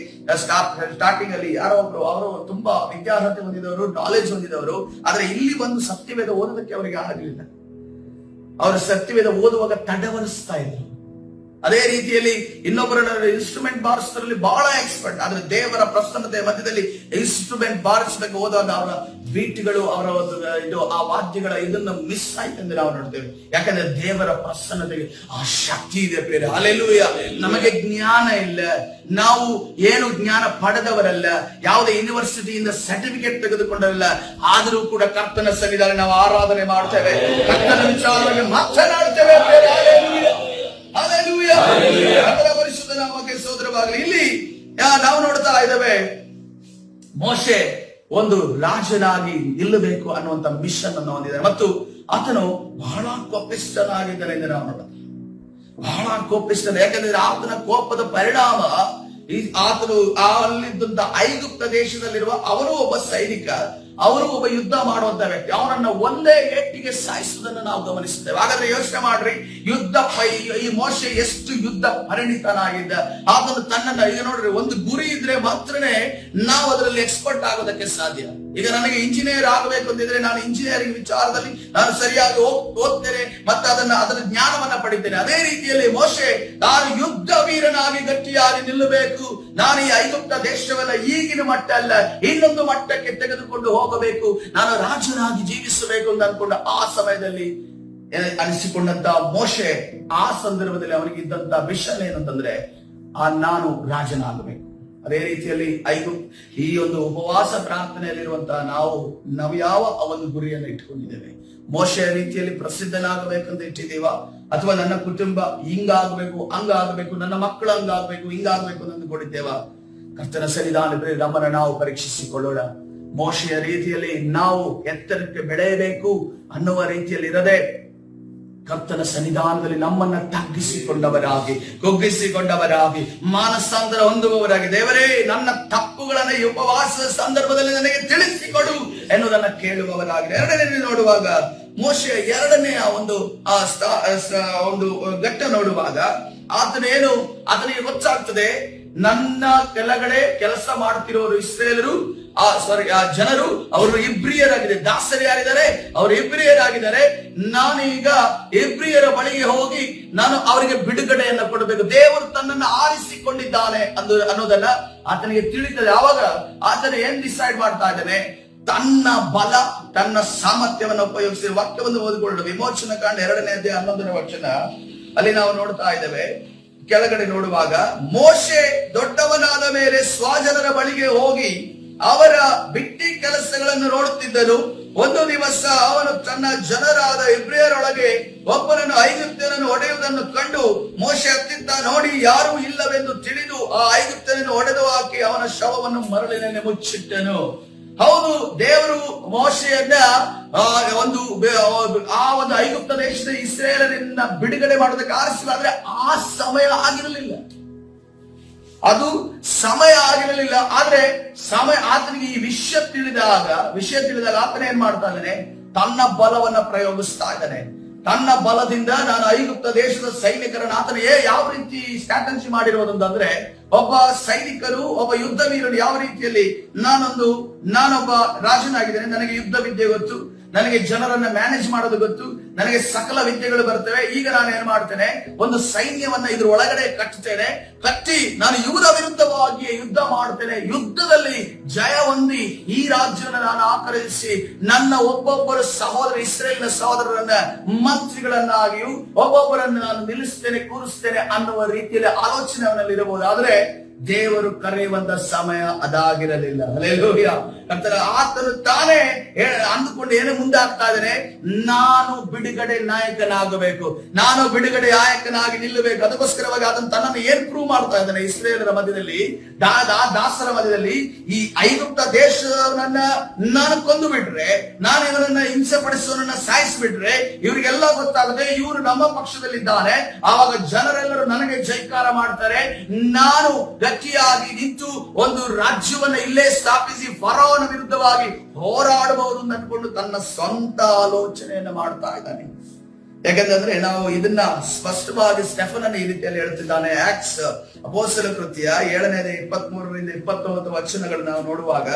ಸ್ಟಾರ್ಟಿಂಗ್ ಅಲ್ಲಿ ಯಾರೋ ಒಬ್ರು ಅವರು ತುಂಬಾ ವಿದ್ಯಾರ್ಹತೆ ಹೊಂದಿದವರು, ನಾಲೆಜ್ ಹೊಂದಿದವರು, ಆದ್ರೆ ಇಲ್ಲಿ ಬಂದು ಸತ್ಯವೇದ ಓದೋದಕ್ಕೆ ಅವರಿಗೆ ಆಗಲಿಲ್ಲ. ಅವರು ಸತ್ಯವೇದ ಓದುವಾಗ ತಡವರಿಸ್ತಾ ಇದ್ರು. ಅದೇ ರೀತಿಯಲ್ಲಿ ಇನ್ನೊಬ್ಬರ ಇನ್ಸ್ಟ್ರೂಮೆಂಟ್ ಬಾರಿಸೋದ್ರಲ್ಲಿ ಬಹಳ ಎಕ್ಸ್ಪರ್ಟ್, ಆದ್ರೆ ದೇವರ ಪ್ರಸನ್ನತೆ ಮಧ್ಯದಲ್ಲಿ ಇನ್ಸ್ಟ್ರೂಮೆಂಟ್ ಬಾರಿಸಬೇಕು ಹೋದಾಗ ಅವರ ಬೀಟ್ಗಳು, ಅವರ ಇದು ಆ ವಾದ್ಯಗಳ ಇದನ್ನು ಮಿಸ್ ಆಯ್ತು ಎಂದು ನಾವು ನೋಡ್ತೇವೆ. ಯಾಕಂದ್ರೆ ದೇವರ ಪ್ರಸನ್ನತೆಗೆ ಆ ಶಕ್ತಿ ಇದೆ ಪ್ರೇರೆ. ಹಲ್ಲೆಲೂಯಾ. ನಮಗೆ ಜ್ಞಾನ ಇಲ್ಲ, ನಾವು ಏನು ಜ್ಞಾನ ಪಡೆದವರಲ್ಲ, ಯಾವುದೇ ಯೂನಿವರ್ಸಿಟಿಯಿಂದ ಸರ್ಟಿಫಿಕೇಟ್ ತೆಗೆದುಕೊಂಡವಲ್ಲ, ಆದರೂ ಕೂಡ ಕರ್ತನ ಸನ್ನಿಧಾನ ನಾವು ಆರಾಧನೆ ಮಾಡ್ತೇವೆ, ಕರ್ತನ ವಿಚಾರವಾಗಿ ಮಾತನಾಡ್ತೇವೆ ಪ್ರೇರೆ. ಹಲ್ಲೆಲೂಯಾ. ಪರಿಶುದ್ಧ ನಾಮಕ್ಕೆ ಸ್ತೋತ್ರವಾಗಲಿ. ಇಲ್ಲಿ ನಾವು ನೋಡ್ತಾ ಇದ್ದೇವೆ, ಮೋಶೆ ಒಂದು ರಾಜನಾಗಿ ನಿಲ್ಲಬೇಕು ಅನ್ನುವಂತ ಮಿಷನ್ ಅನ್ನು ಹೊಂದಿದ್ದಾನೆ ಮತ್ತು ಆತನು ಬಹಳ ಕೋಪಿಷ್ಠನಾಗಿದ್ದಾನೆ ಎಂದು ನಾವು ನೋಡ್ತೇವೆ. ಬಹಳ ಕೋಪಿಷ್ಠ. ಯಾಕಂದ್ರೆ ಆತನ ಕೋಪದ ಪರಿಣಾಮ ಆತನು ಅಲ್ಲಿದ್ದಂತ ಐಗುಪ್ತ ದೇಶದಲ್ಲಿರುವ ಅವರು ಒಬ್ಬ ಸೈನಿಕ, ಅವರು ಒಬ್ಬ ಯುದ್ಧ ಮಾಡುವಂತ ವ್ಯಕ್ತಿ, ಅವನನ್ನ ಒಂದೇ ಏಟಿಗೆ ಸಾಯಿಸುವುದನ್ನು ನಾವು ಗಮನಿಸುತ್ತೇವೆ. ಹಾಗಾದ್ರೆ ಯೋಚನೆ ಮಾಡ್ರಿ, ಈ ಮೋಶೆ ಎಷ್ಟು ಯುದ್ಧ ಪರಿಣಿತನಾಗಿದ್ದ. ಆತನು ತನ್ನನ್ನ ಈಗ ನೋಡ್ರಿ, ಒಂದು ಗುರಿ ಇದ್ರೆ ಮಾತ್ರನೇ ನಾವು ಅದರಲ್ಲಿ ಎಕ್ಸ್ಪರ್ಟ್ ಆಗೋದಕ್ಕೆ ಸಾಧ್ಯ. ಈಗ ನನಗೆ ಇಂಜಿನಿಯರ್ ಆಗಬೇಕು ಅಂತಿದ್ರೆ ನಾನು ಇಂಜಿನಿಯರಿಂಗ್ ವಿಚಾರದಲ್ಲಿ ನಾನು ಸರಿಯಾಗಿ ಓದ್ತೇನೆ ಮತ್ತೆ ಅದರ ಜ್ಞಾನವನ್ನ ಪಡಿತೇನೆ. ಅದೇ ರೀತಿಯಲ್ಲಿ ಮೋಶೆ ನಾನು ಯುದ್ಧ ವೀರನಾಗಿ ಗಟ್ಟಿಯಾಗಿ ನಿಲ್ಲಬೇಕು, ನಾನು ಈ ಐಗುಪ್ತ ದೇಶವನ್ನ ಈಗಿನ ಮಟ್ಟ ಅಲ್ಲ ಇನ್ನೊಂದು ಮಟ್ಟಕ್ಕೆ ತೆಗೆದುಕೊಂಡು ಹೋಗಬೇಕು, ನಾನು ರಾಜನಾಗಿ ಜೀವಿಸಬೇಕು ಅಂತ ಅನ್ಕೊಂಡ ಆ ಸಮಯದಲ್ಲಿ ಅನಿಸಿಕೊಂಡಂತ ಮೋಶೆ, ಆ ಸಂದರ್ಭದಲ್ಲಿ ಅವನಿಗಿದ್ದಂತ ವಿಷನ್ ಏನಂತಂದ್ರೆ ನಾನು ರಾಜನಾಗಬೇಕು. ಅದೇ ರೀತಿಯಲ್ಲಿ ಈ ಒಂದು ಉಪವಾಸ ಪ್ರಾರ್ಥನೆಯಲ್ಲಿರುವಂತಹ ನಾವು ಯಾವ ಒಂದು ಗುರಿಯನ್ನು ಇಟ್ಕೊಂಡಿದ್ದೇವೆ? ಮೋಶೆಯ ರೀತಿಯಲ್ಲಿ ಪ್ರಸಿದ್ಧನಾಗಬೇಕಂತ ಇಟ್ಟಿದ್ದೀವ, ಅಥವಾ ನನ್ನ ಕುಟುಂಬ ಹಿಂಗಾಗಬೇಕು ಹಂಗಾಗಬೇಕು, ನನ್ನ ಮಕ್ಕಳು ಹಂಗಾಗಬೇಕು ಹಿಂಗಾಗಬೇಕು ಅಂತ ಅಂದುಕೊಂಡಿದ್ದೇವ? ಕರ್ತನ ಸನ್ನಿಧಾನದಲ್ಲಿ ನಮ್ಮನ್ನು ನಾವು ಪರೀಕ್ಷಿಸಿಕೊಳ್ಳೋಣ. ಮೋಶೆಯ ರೀತಿಯಲ್ಲಿ ನಾವು ಎತ್ತರಕ್ಕೆ ಬೆಳೆಯಬೇಕು ಅನ್ನುವ ರೀತಿಯಲ್ಲಿ ಇರದೆ ಕರ್ತನ ಸನ್ನಿಧಾನದಲ್ಲಿ ನಮ್ಮನ್ನ ತಗ್ಗಿಸಿಕೊಂಡವರಾಗಿ, ಕುಗ್ಗಿಸಿಕೊಂಡವರಾಗಿ, ಮಾನಸಾಂತರ ಹೊಂದುವವರಾಗಿ, ದೇವರೇ ನನ್ನ ತಪ್ಪುಗಳನ್ನು ಈ ಉಪವಾಸದ ಸಂದರ್ಭದಲ್ಲಿ ನನಗೆ ತಿಳಿಸಿಕೊಡು ಎನ್ನುವುದನ್ನ ಕೇಳುವವರಾಗಿ. ಎರಡನೇ ನೋಡುವಾಗ ಮೋಶೆಯ ಎರಡನೆಯ ಒಂದು ಘಟ್ಟ ನೋಡುವಾಗ ಆತನಿಗೆ ಗೊತ್ತಾಗ್ತದೆ, ನನ್ನ ಕೆಳಗಡೆ ಕೆಲಸ ಮಾಡುತ್ತಿರುವವರು ಇಸ್ರೇಲರು, ಆ ಜನರು ಅವರು ಇಬ್ರಿಯರಾಗಿದೆ, ದಾಸರಿಯಾಗಿದ್ದಾರೆ, ಅವರು ಇಬ್ರಿಯರಾಗಿದ್ದಾರೆ. ನಾನೀಗ ಇಬ್ರಿಯರ ಬಳಿಗೆ ಹೋಗಿ ನಾನು ಅವರಿಗೆ ಬಿಡುಗಡೆಯನ್ನ ಕೊಡಬೇಕು. ದೇವರು ತನ್ನನ್ನು ಆರಿಸಿಕೊಂಡಿದ್ದಾನೆ ಅನ್ನೋದನ್ನ ಆತನಿಗೆ ತಿಳಿತದೆ. ಆವಾಗ ಆತನ ಏನ್ ಡಿಸೈಡ್ ಮಾಡ್ತಾ ಇದ್ದಾನೆ? ತನ್ನ ಬಲ, ತನ್ನ ಸಾಮರ್ಥ್ಯವನ್ನು ಉಪಯೋಗಿಸಿ ವಾಕ್ಯವನ್ನು ಓದಿಕೊಳ್ಳಲು ವಿಮೋಚನ ಕಾಂಡ 2ನೇ ಅಧ್ಯಾಯ 11ನೇ ವಚನ ಅಲ್ಲಿ ನಾವು ನೋಡ್ತಾ ಇದ್ದೇವೆ. ಕೆಳಗಡೆ ನೋಡುವಾಗ, ಮೋಶೆ ದೊಡ್ಡವನಾದ ಮೇಲೆ ಸ್ವಜನರ ಬಳಿಗೆ ಹೋಗಿ ಅವರ ಬಿಟ್ಟಿ ಕೆಲಸಗಳನ್ನು ನೋಡುತ್ತಿದ್ದನು. ಒಂದು ದಿವಸ ಅವನು ತನ್ನ ಜನರಾದ ಇಬ್ರಿಯರೊಳಗೆ ಒಬ್ಬನನ್ನು ಐಗುಪ್ತನನ್ನು ಹೊಡೆಯುವುದನ್ನು ಕಂಡು ಮೋಶೆ ಹತ್ತಿತ್ತ ನೋಡಿ ಯಾರೂ ಇಲ್ಲವೆಂದು ತಿಳಿದು ಆ ಐಗುಪ್ತನನ್ನು ಹೊಡೆದು ಹಾಕಿ ಅವನ ಶವವನ್ನು ಮರಳಿನಲ್ಲಿ ಮುಚ್ಚಿಟ್ಟನು. ಹೌದು, ದೇವರು ಮೋಶೆಯನ್ನ ಒಂದು ಐಗುಪ್ತ ದೇಶದ ಇಸ್ರೇಲರಿಂದ ಬಿಡುಗಡೆ ಮಾಡೋದಕ್ಕೆ ಆರಿಸಿಲ್ಲ, ಆದ್ರೆ ಆ ಸಮಯ ಆಗಿರಲಿಲ್ಲ, ಅದು ಸಮಯ ಆಗಿರಲಿಲ್ಲ. ಆದ್ರೆ ಆತನಿಗೆ ಈ ವಿಷಯ ತಿಳಿದಾಗ ಆತನ ಏನ್ ಮಾಡ್ತಾ ಇದ್ದಾನೆ? ತನ್ನ ಬಲವನ್ನ ಪ್ರಯೋಗಿಸ್ತಾ ಇದ್ದಾನೆ. ತನ್ನ ಬಲದಿಂದ ನಾನು ಐಗುಪ್ತ ದೇಶದ ಸೈನಿಕರನ್ನು ಆತನ ಯಾವ ರೀತಿ ಸ್ಟ್ರಾಟಜಿ ಮಾಡಿರೋದಂದ್ರೆ, ಒಬ್ಬ ಸೈನಿಕರು, ಒಬ್ಬ ಯುದ್ಧ ವೀರರು ಯಾವ ರೀತಿಯಲ್ಲಿ ನಾನೊಬ್ಬ ರಾಜನಾಗಿದ್ದೇನೆ, ನನಗೆ ಯುದ್ಧ ವಿದ್ಯೆ ಗೊತ್ತು, ನನಗೆ ಜನರನ್ನ ಮ್ಯಾನೇಜ್ ಮಾಡೋದು ಗೊತ್ತು, ನನಗೆ ಸಕಲ ವಿದ್ಯೆಗಳು ಬರ್ತವೆ. ಈಗ ನಾನು ಏನ್ ಮಾಡ್ತೇನೆ? ಒಂದು ಸೈನ್ಯವನ್ನ ಇದ್ರ ಒಳಗಡೆ ಕಟ್ಟಿ ನಾನು ಇವರ ವಿರುದ್ಧವಾಗಿ ಯುದ್ಧ ಮಾಡ್ತೇನೆ. ಯುದ್ಧದಲ್ಲಿ ಜಯ ಹೊಂದಿ ಈ ರಾಜ್ಯವನ್ನು ನಾನು ಆಕರ್ಷಿಸಿ ನನ್ನ ಒಬ್ಬೊಬ್ಬರ ಇಸ್ರೇಲಿನ ಸಹೋದರರನ್ನ ಮಂತ್ರಿಗಳನ್ನಾಗಿಯೂ ಒಬ್ಬೊಬ್ಬರನ್ನು ನಾನು ನಿಲ್ಲಿಸ್ತೇನೆ, ಕೂರಿಸ್ತೇನೆ ಅನ್ನುವ ರೀತಿಯಲ್ಲಿ ಆಲೋಚನೆ ಅವನಲ್ಲಿ ಇರಬಹುದು. ಆದ್ರೆ ದೇವರು ಕರೆಯುವಂತ ಸಮಯ ಅದಾಗಿರಲಿಲ್ಲ. ಹಲ್ಲೆಲೂಯಾ. ಕರ್ತನ ಆತನು ತಾನೇ ಅಂದುಕೊಂಡು ಏನು ಮುಂದೆ ಆಗ್ತಾ ಇದ್ದಾನೆ, ನಾನು ಬಿಡುಗಡೆ ನಾಯಕನಾಗಬೇಕು, ನಾನು ಬಿಡುಗಡೆ ನಾಯಕನಾಗಿ ನಿಲ್ಲಬೇಕು. ಅದಕ್ಕೋಸ್ಕರವಾಗಿ ಅದನ್ನು ತನ್ನನ್ನು ಏನ್ ಪ್ರೂವ್ ಮಾಡ್ತಾ ಇದ್ದಾನೆ, ಇಸ್ರೇಲರ ಮಧ್ಯದಲ್ಲಿ, ದಾಸರ ಮಧ್ಯದಲ್ಲಿ, ಈ ಐಗುಪ್ತ ದೇಶವನ್ನ ನಾನು ಕೊಂದು ಬಿಟ್ರೆ, ನಾನು ಇವರನ್ನ ಹಿಂಸೆ ಪಡಿಸುವವರನ್ನ ಸಾಯಿಸಿಬಿಟ್ರೆ ಇವರಿಗೆಲ್ಲ ಗೊತ್ತಾಗುತ್ತೆ ಇವರು ನಮ್ಮ ಪಕ್ಷದಲ್ಲಿದ್ದಾನೆ. ಆವಾಗ ಜನರೆಲ್ಲರೂ ನನಗೆ ಜೈಕಾರ ಮಾಡ್ತಾರೆ, ನಾನು ಗಟ್ಟಿಯಾಗಿ ನಿಂತು ಒಂದು ರಾಜ್ಯವನ್ನ ಇಲ್ಲೇ ಸ್ಥಾಪಿಸಿ ಫರೋನ ವಿರುದ್ಧವಾಗಿ ಹೋರಾಡಬಹುದು ಅಂತ ಅನ್ಕೊಂಡು ತನ್ನ ಸ್ವಂತ ಆಲೋಚನೆಯನ್ನು ಮಾಡ್ತಾ ಇದ್ದಾನೆ. ಯಾಕಂದ್ರೆ ನಾವು ಇದನ್ನ ಸ್ಪಷ್ಟವಾಗಿ ಸ್ಟೆಫನನ್ನು ಈ ರೀತಿಯಲ್ಲಿ ಹೇಳ್ತಿದ್ದಾನೆ. ಆಕ್ಟ್ಸ್ ಅಪೊಸ್ತಲರ ಕೃತ್ಯ 7ನೇ 23ರಿಂದ 29 ವಚನಗಳು ನಾವು ನೋಡುವಾಗ,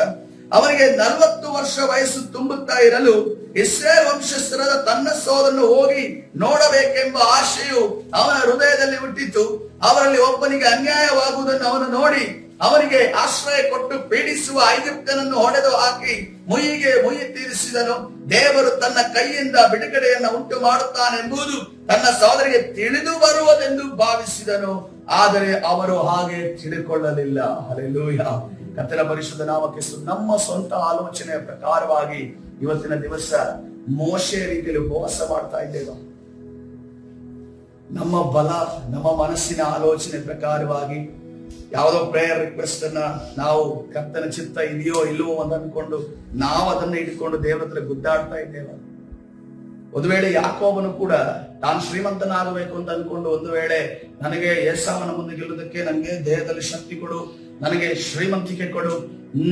ಅವನಿಗೆ 40 ವರ್ಷ ವಯಸ್ಸು ತುಂಬುತ್ತಾ ಇರಲು ಇಸ್ರೇಲ್ ವಂಶಸ್ಥರಾದ ತನ್ನ ಸೋದರನ್ನು ಹೋಗಿ ನೋಡಬೇಕೆಂಬ ಆಶೆಯು ಅವನ ಹೃದಯದಲ್ಲಿ ಹುಟ್ಟಿತು. ಅವರಲ್ಲಿ ಒಬ್ಬನಿಗೆ ಅನ್ಯಾಯವಾಗುವುದನ್ನು ಅವನು ನೋಡಿ ಅವನಿಗೆ ಆಶ್ರಯ ಕೊಟ್ಟು ಪೀಡಿಸುವ ಐಗುಪ್ತನನ್ನು ಹೊಡೆದು ಹಾಕಿ ಮುಯ್ಯಿಗೆ ಮುಯ್ಯಿ ತೀರಿಸಿದನು. ದೇವರು ತನ್ನ ಕೈಯಿಂದ ಬಿಡುಗಡೆಯನ್ನು ಉಂಟು ಮಾಡುತ್ತಾನೆಂಬುದು ತನ್ನ ಸಹೋದರಿಗೆ ತಿಳಿದು ಬರುವುದೆಂದು ಭಾವಿಸಿದನು. ಆದರೆ ಅವರು ಹಾಗೆ ತಿಳಿದುಕೊಳ್ಳಲಿಲ್ಲ. ಹಲ್ಲೆಲೂಯಾ. ಕರ್ತನ ಪರಿಶುದ್ಧ ನಾಮಕ್ಕೆ ನಮ್ಮ ಸ್ವಂತ ಆಲೋಚನೆಯ ಪ್ರಕಾರವಾಗಿ ಇವತ್ತಿನ ದಿವಸ ಮೋಶೆ ರೀತಿಯಲ್ಲಿ ಉಪವಾಸ ಮಾಡ್ತಾ ಇದ್ದೇವೆ. ನಮ್ಮ ಬಲ, ನಮ್ಮ ಮನಸ್ಸಿನ ಆಲೋಚನೆ ಪ್ರಕಾರವಾಗಿ ಯಾವುದೋ ಪ್ರೇಯರ್ ರಿಕ್ವೆಸ್ಟ್ ಅನ್ನ ನಾವು ಕರ್ತನ ಚಿತ್ತ ಇದೆಯೋ ಇಲ್ಲವೋ ಅಂತ ಅನ್ಕೊಂಡು ನಾವು ಅದನ್ನ ಇಟ್ಕೊಂಡು ದೇವರ ಹತ್ರ ಗುದ್ದಾಡ್ತಾ ಇದ್ದೇವೆ. ಒಂದು ವೇಳೆ ಯಾಕೋಬನು ಕೂಡ ತಾನು ಶ್ರೀಮಂತನಾಗಬೇಕು ಅಂತ ಅನ್ಕೊಂಡು, ಒಂದು ವೇಳೆ ನನಗೆ ಏಸಾವನ ಮುಂದೆ ಗೆಲ್ಲುವುದಕ್ಕೆ ನನಗೆ ದೇಹದಲ್ಲಿ ಶಕ್ತಿ ಕೊಡು, ನನಗೆ ಶ್ರೀಮಂತಿಕೆ ಕೊಡು,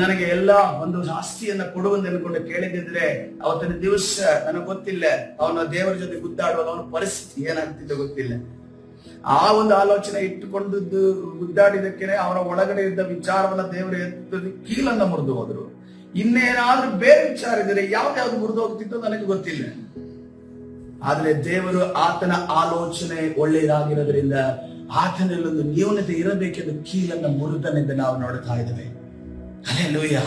ನನಗೆ ಎಲ್ಲ ಒಂದು ಆಸ್ತಿಯನ್ನ ಕೊಡುವಂತ ಅನ್ಕೊಂಡು ಕೇಳಿದ್ರೆ ಅವತ್ತಿನ ದಿವಸ ನನಗೆ ಗೊತ್ತಿಲ್ಲ ಅವನ ದೇವರ ಜೊತೆ ಗುದ್ದಾಡುವಾಗ ಅವನ ಪರಿಸ್ಥಿತಿ ಏನಾಗ್ತಿದ್ದ ಗೊತ್ತಿಲ್ಲ. ಆ ಒಂದು ಆಲೋಚನೆ ಇಟ್ಟುಕೊಂಡದ್ದು ಗುದ್ದಾಡಿದಕ್ಕೆ ಅವರ ಒಳಗಡೆ ಇದ್ದ ವಿಚಾರವನ್ನ ದೇವರು ಎತ್ತದ ಕೀಲನ್ನ ಮುರಿದು ಹೋದ್ರು. ಇನ್ನೇನಾದ್ರೂ ಬೇರೆ ವಿಚಾರ ಇದ್ರೆ ಯಾವ್ದು ಮುರಿದು ಹೋಗ್ತಿತ್ತೋ ನನಗೆ ಗೊತ್ತಿಲ್ಲ. ಆದ್ರೆ ದೇವರು ಆತನ ಆಲೋಚನೆ ಒಳ್ಳೆಯದಾಗಿರೋದ್ರಿಂದ ಆತನಲ್ಲೊಂದು ನ್ಯೂನತೆ ಇರಬೇಕೆಂದು ಕೀಲನ್ನ ಮುರಿದನೆಂದು ನಾವು ನೋಡ್ತಾ ಇದ್ದೇವೆ. Hallelujah,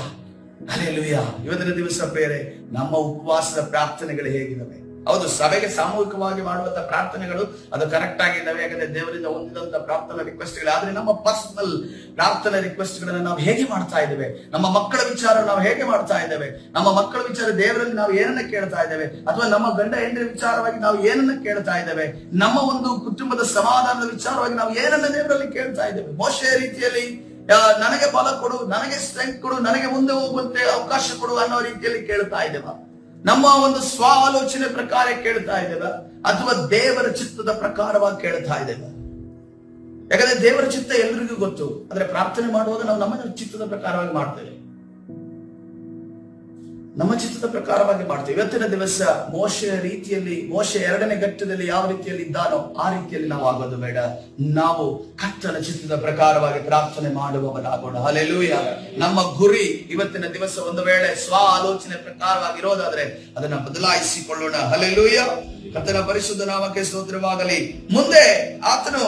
hallelujah. ಇವತ್ತಿನ ದಿವಸ ಬೇರೆ ನಮ್ಮ ಉಪವಾಸದ ಪ್ರಾರ್ಥನೆಗಳು ಹೇಗಿದ್ದಾವೆ? ಹೌದು, ಸಭೆಗೆ ಸಾಮೂಹಿಕವಾಗಿ ಮಾಡುವಂತ ಪ್ರಾರ್ಥನೆಗಳು ಅದು ಕರೆಕ್ಟ್ ಆಗಿದ್ದಾವೆ, ಯಾಕಂದ್ರೆ ದೇವರಿಂದ ಹೊಂದಿದಂತ ಪ್ರಾರ್ಥನಾ ರಿಕ್ವೆಸ್ಟ್ಗಳು. ಆದ್ರೆ ನಮ್ಮ ಪರ್ಸನಲ್ ಪ್ರಾರ್ಥನಾ ರಿಕ್ವೆಸ್ಟ್ ಗಳನ್ನ ನಾವು ಹೇಗೆ ಮಾಡ್ತಾ ಇದ್ದೇವೆ? ನಮ್ಮ ಮಕ್ಕಳ ವಿಚಾರ ನಾವು ಹೇಗೆ ಮಾಡ್ತಾ ಇದ್ದೇವೆ? ನಮ್ಮ ಮಕ್ಕಳ ವಿಚಾರ ದೇವರಲ್ಲಿ ನಾವು ಏನನ್ನ ಕೇಳ್ತಾ ಇದ್ದೇವೆ? ಅಥವಾ ನಮ್ಮ ಗಂಡ ಹೆಂಡರ ವಿಚಾರವಾಗಿ ನಾವು ಏನನ್ನ ಕೇಳ್ತಾ ಇದ್ದೇವೆ? ನಮ್ಮ ಒಂದು ಕುಟುಂಬದ ಸಮಾಧಾನದ ವಿಚಾರವಾಗಿ ನಾವು ಏನನ್ನ ದೇವರಲ್ಲಿ ಕೇಳ್ತಾ ಇದ್ದೇವೆ? ಮೋಶೆಯ ರೀತಿಯಲ್ಲಿ ನನಗೆ ಬಲ ಕೊಡು, ನನಗೆ ಸ್ಟ್ರೆಂತ್ ಕೊಡು, ನನಗೆ ಮುಂದೆ ಹೋಗುವಂತೆ ಅವಕಾಶ ಕೊಡು ಅನ್ನೋ ರೀತಿಯಲ್ಲಿ ಕೇಳ್ತಾ ಇದ್ದೇವೆ? ನಮ್ಮ ಒಂದು ಸ್ವ ಆಲೋಚನೆ ಪ್ರಕಾರ ಕೇಳ್ತಾ ಇದ್ದೇವೆ ಅಥವಾ ದೇವರ ಚಿತ್ತದ ಪ್ರಕಾರವಾಗಿ ಕೇಳ್ತಾ ಇದ್ದೇವೆ? ಯಾಕಂದ್ರೆ ದೇವರ ಚಿತ್ತ ಎಲ್ರಿಗೂ ಗೊತ್ತು. ಆದ್ರೆ ಪ್ರಾರ್ಥನೆ ಮಾಡುವಾಗ ನಾವು ನಮ್ಮ ಚಿತ್ತದ ಪ್ರಕಾರವಾಗಿ ಮಾಡ್ತೇವೆ, ನಮ್ಮ ಚಿತ್ತದ ಪ್ರಕಾರವಾಗಿ ಮಾಡ್ತೇವೆ. ಇವತ್ತಿನ ದಿವಸ ಮೋಶೆಯ ರೀತಿಯಲ್ಲಿ, ಮೋಶೆ 2ನೇ ಘಟ್ಟದಲ್ಲಿ ಯಾವ ರೀತಿಯಲ್ಲಿ ಇದ್ದಾನೋ ಆ ರೀತಿಯಲ್ಲಿ ನಾವು ಆಗೋದು ಬೇಡ. ನಾವು ಕರ್ತನ ಚಿತ್ತದ ಪ್ರಕಾರವಾಗಿ ಪ್ರಾರ್ಥನೆ ಮಾಡುವವರಾಗೋಣ. ಹಲ್ಲೆಲೂಯಾ. ನಮ್ಮ ಗುರಿ ಇವತ್ತಿನ ದಿವಸ ಒಂದು ವೇಳೆ ಸ್ವ ಆಲೋಚನೆ ಪ್ರಕಾರವಾಗಿ ಇರೋದಾದ್ರೆ ಅದನ್ನ ಬದಲಾಯಿಸಿಕೊಳ್ಳೋಣ. ಹಲ್ಲೆಲೂಯಾ. ಕರ್ತನ ಪರಿಶುದ್ಧ ನಾಮಕ್ಕೆ ಸ್ತೋತ್ರವಾಗಲಿ. ಮುಂದೆ ಆತನು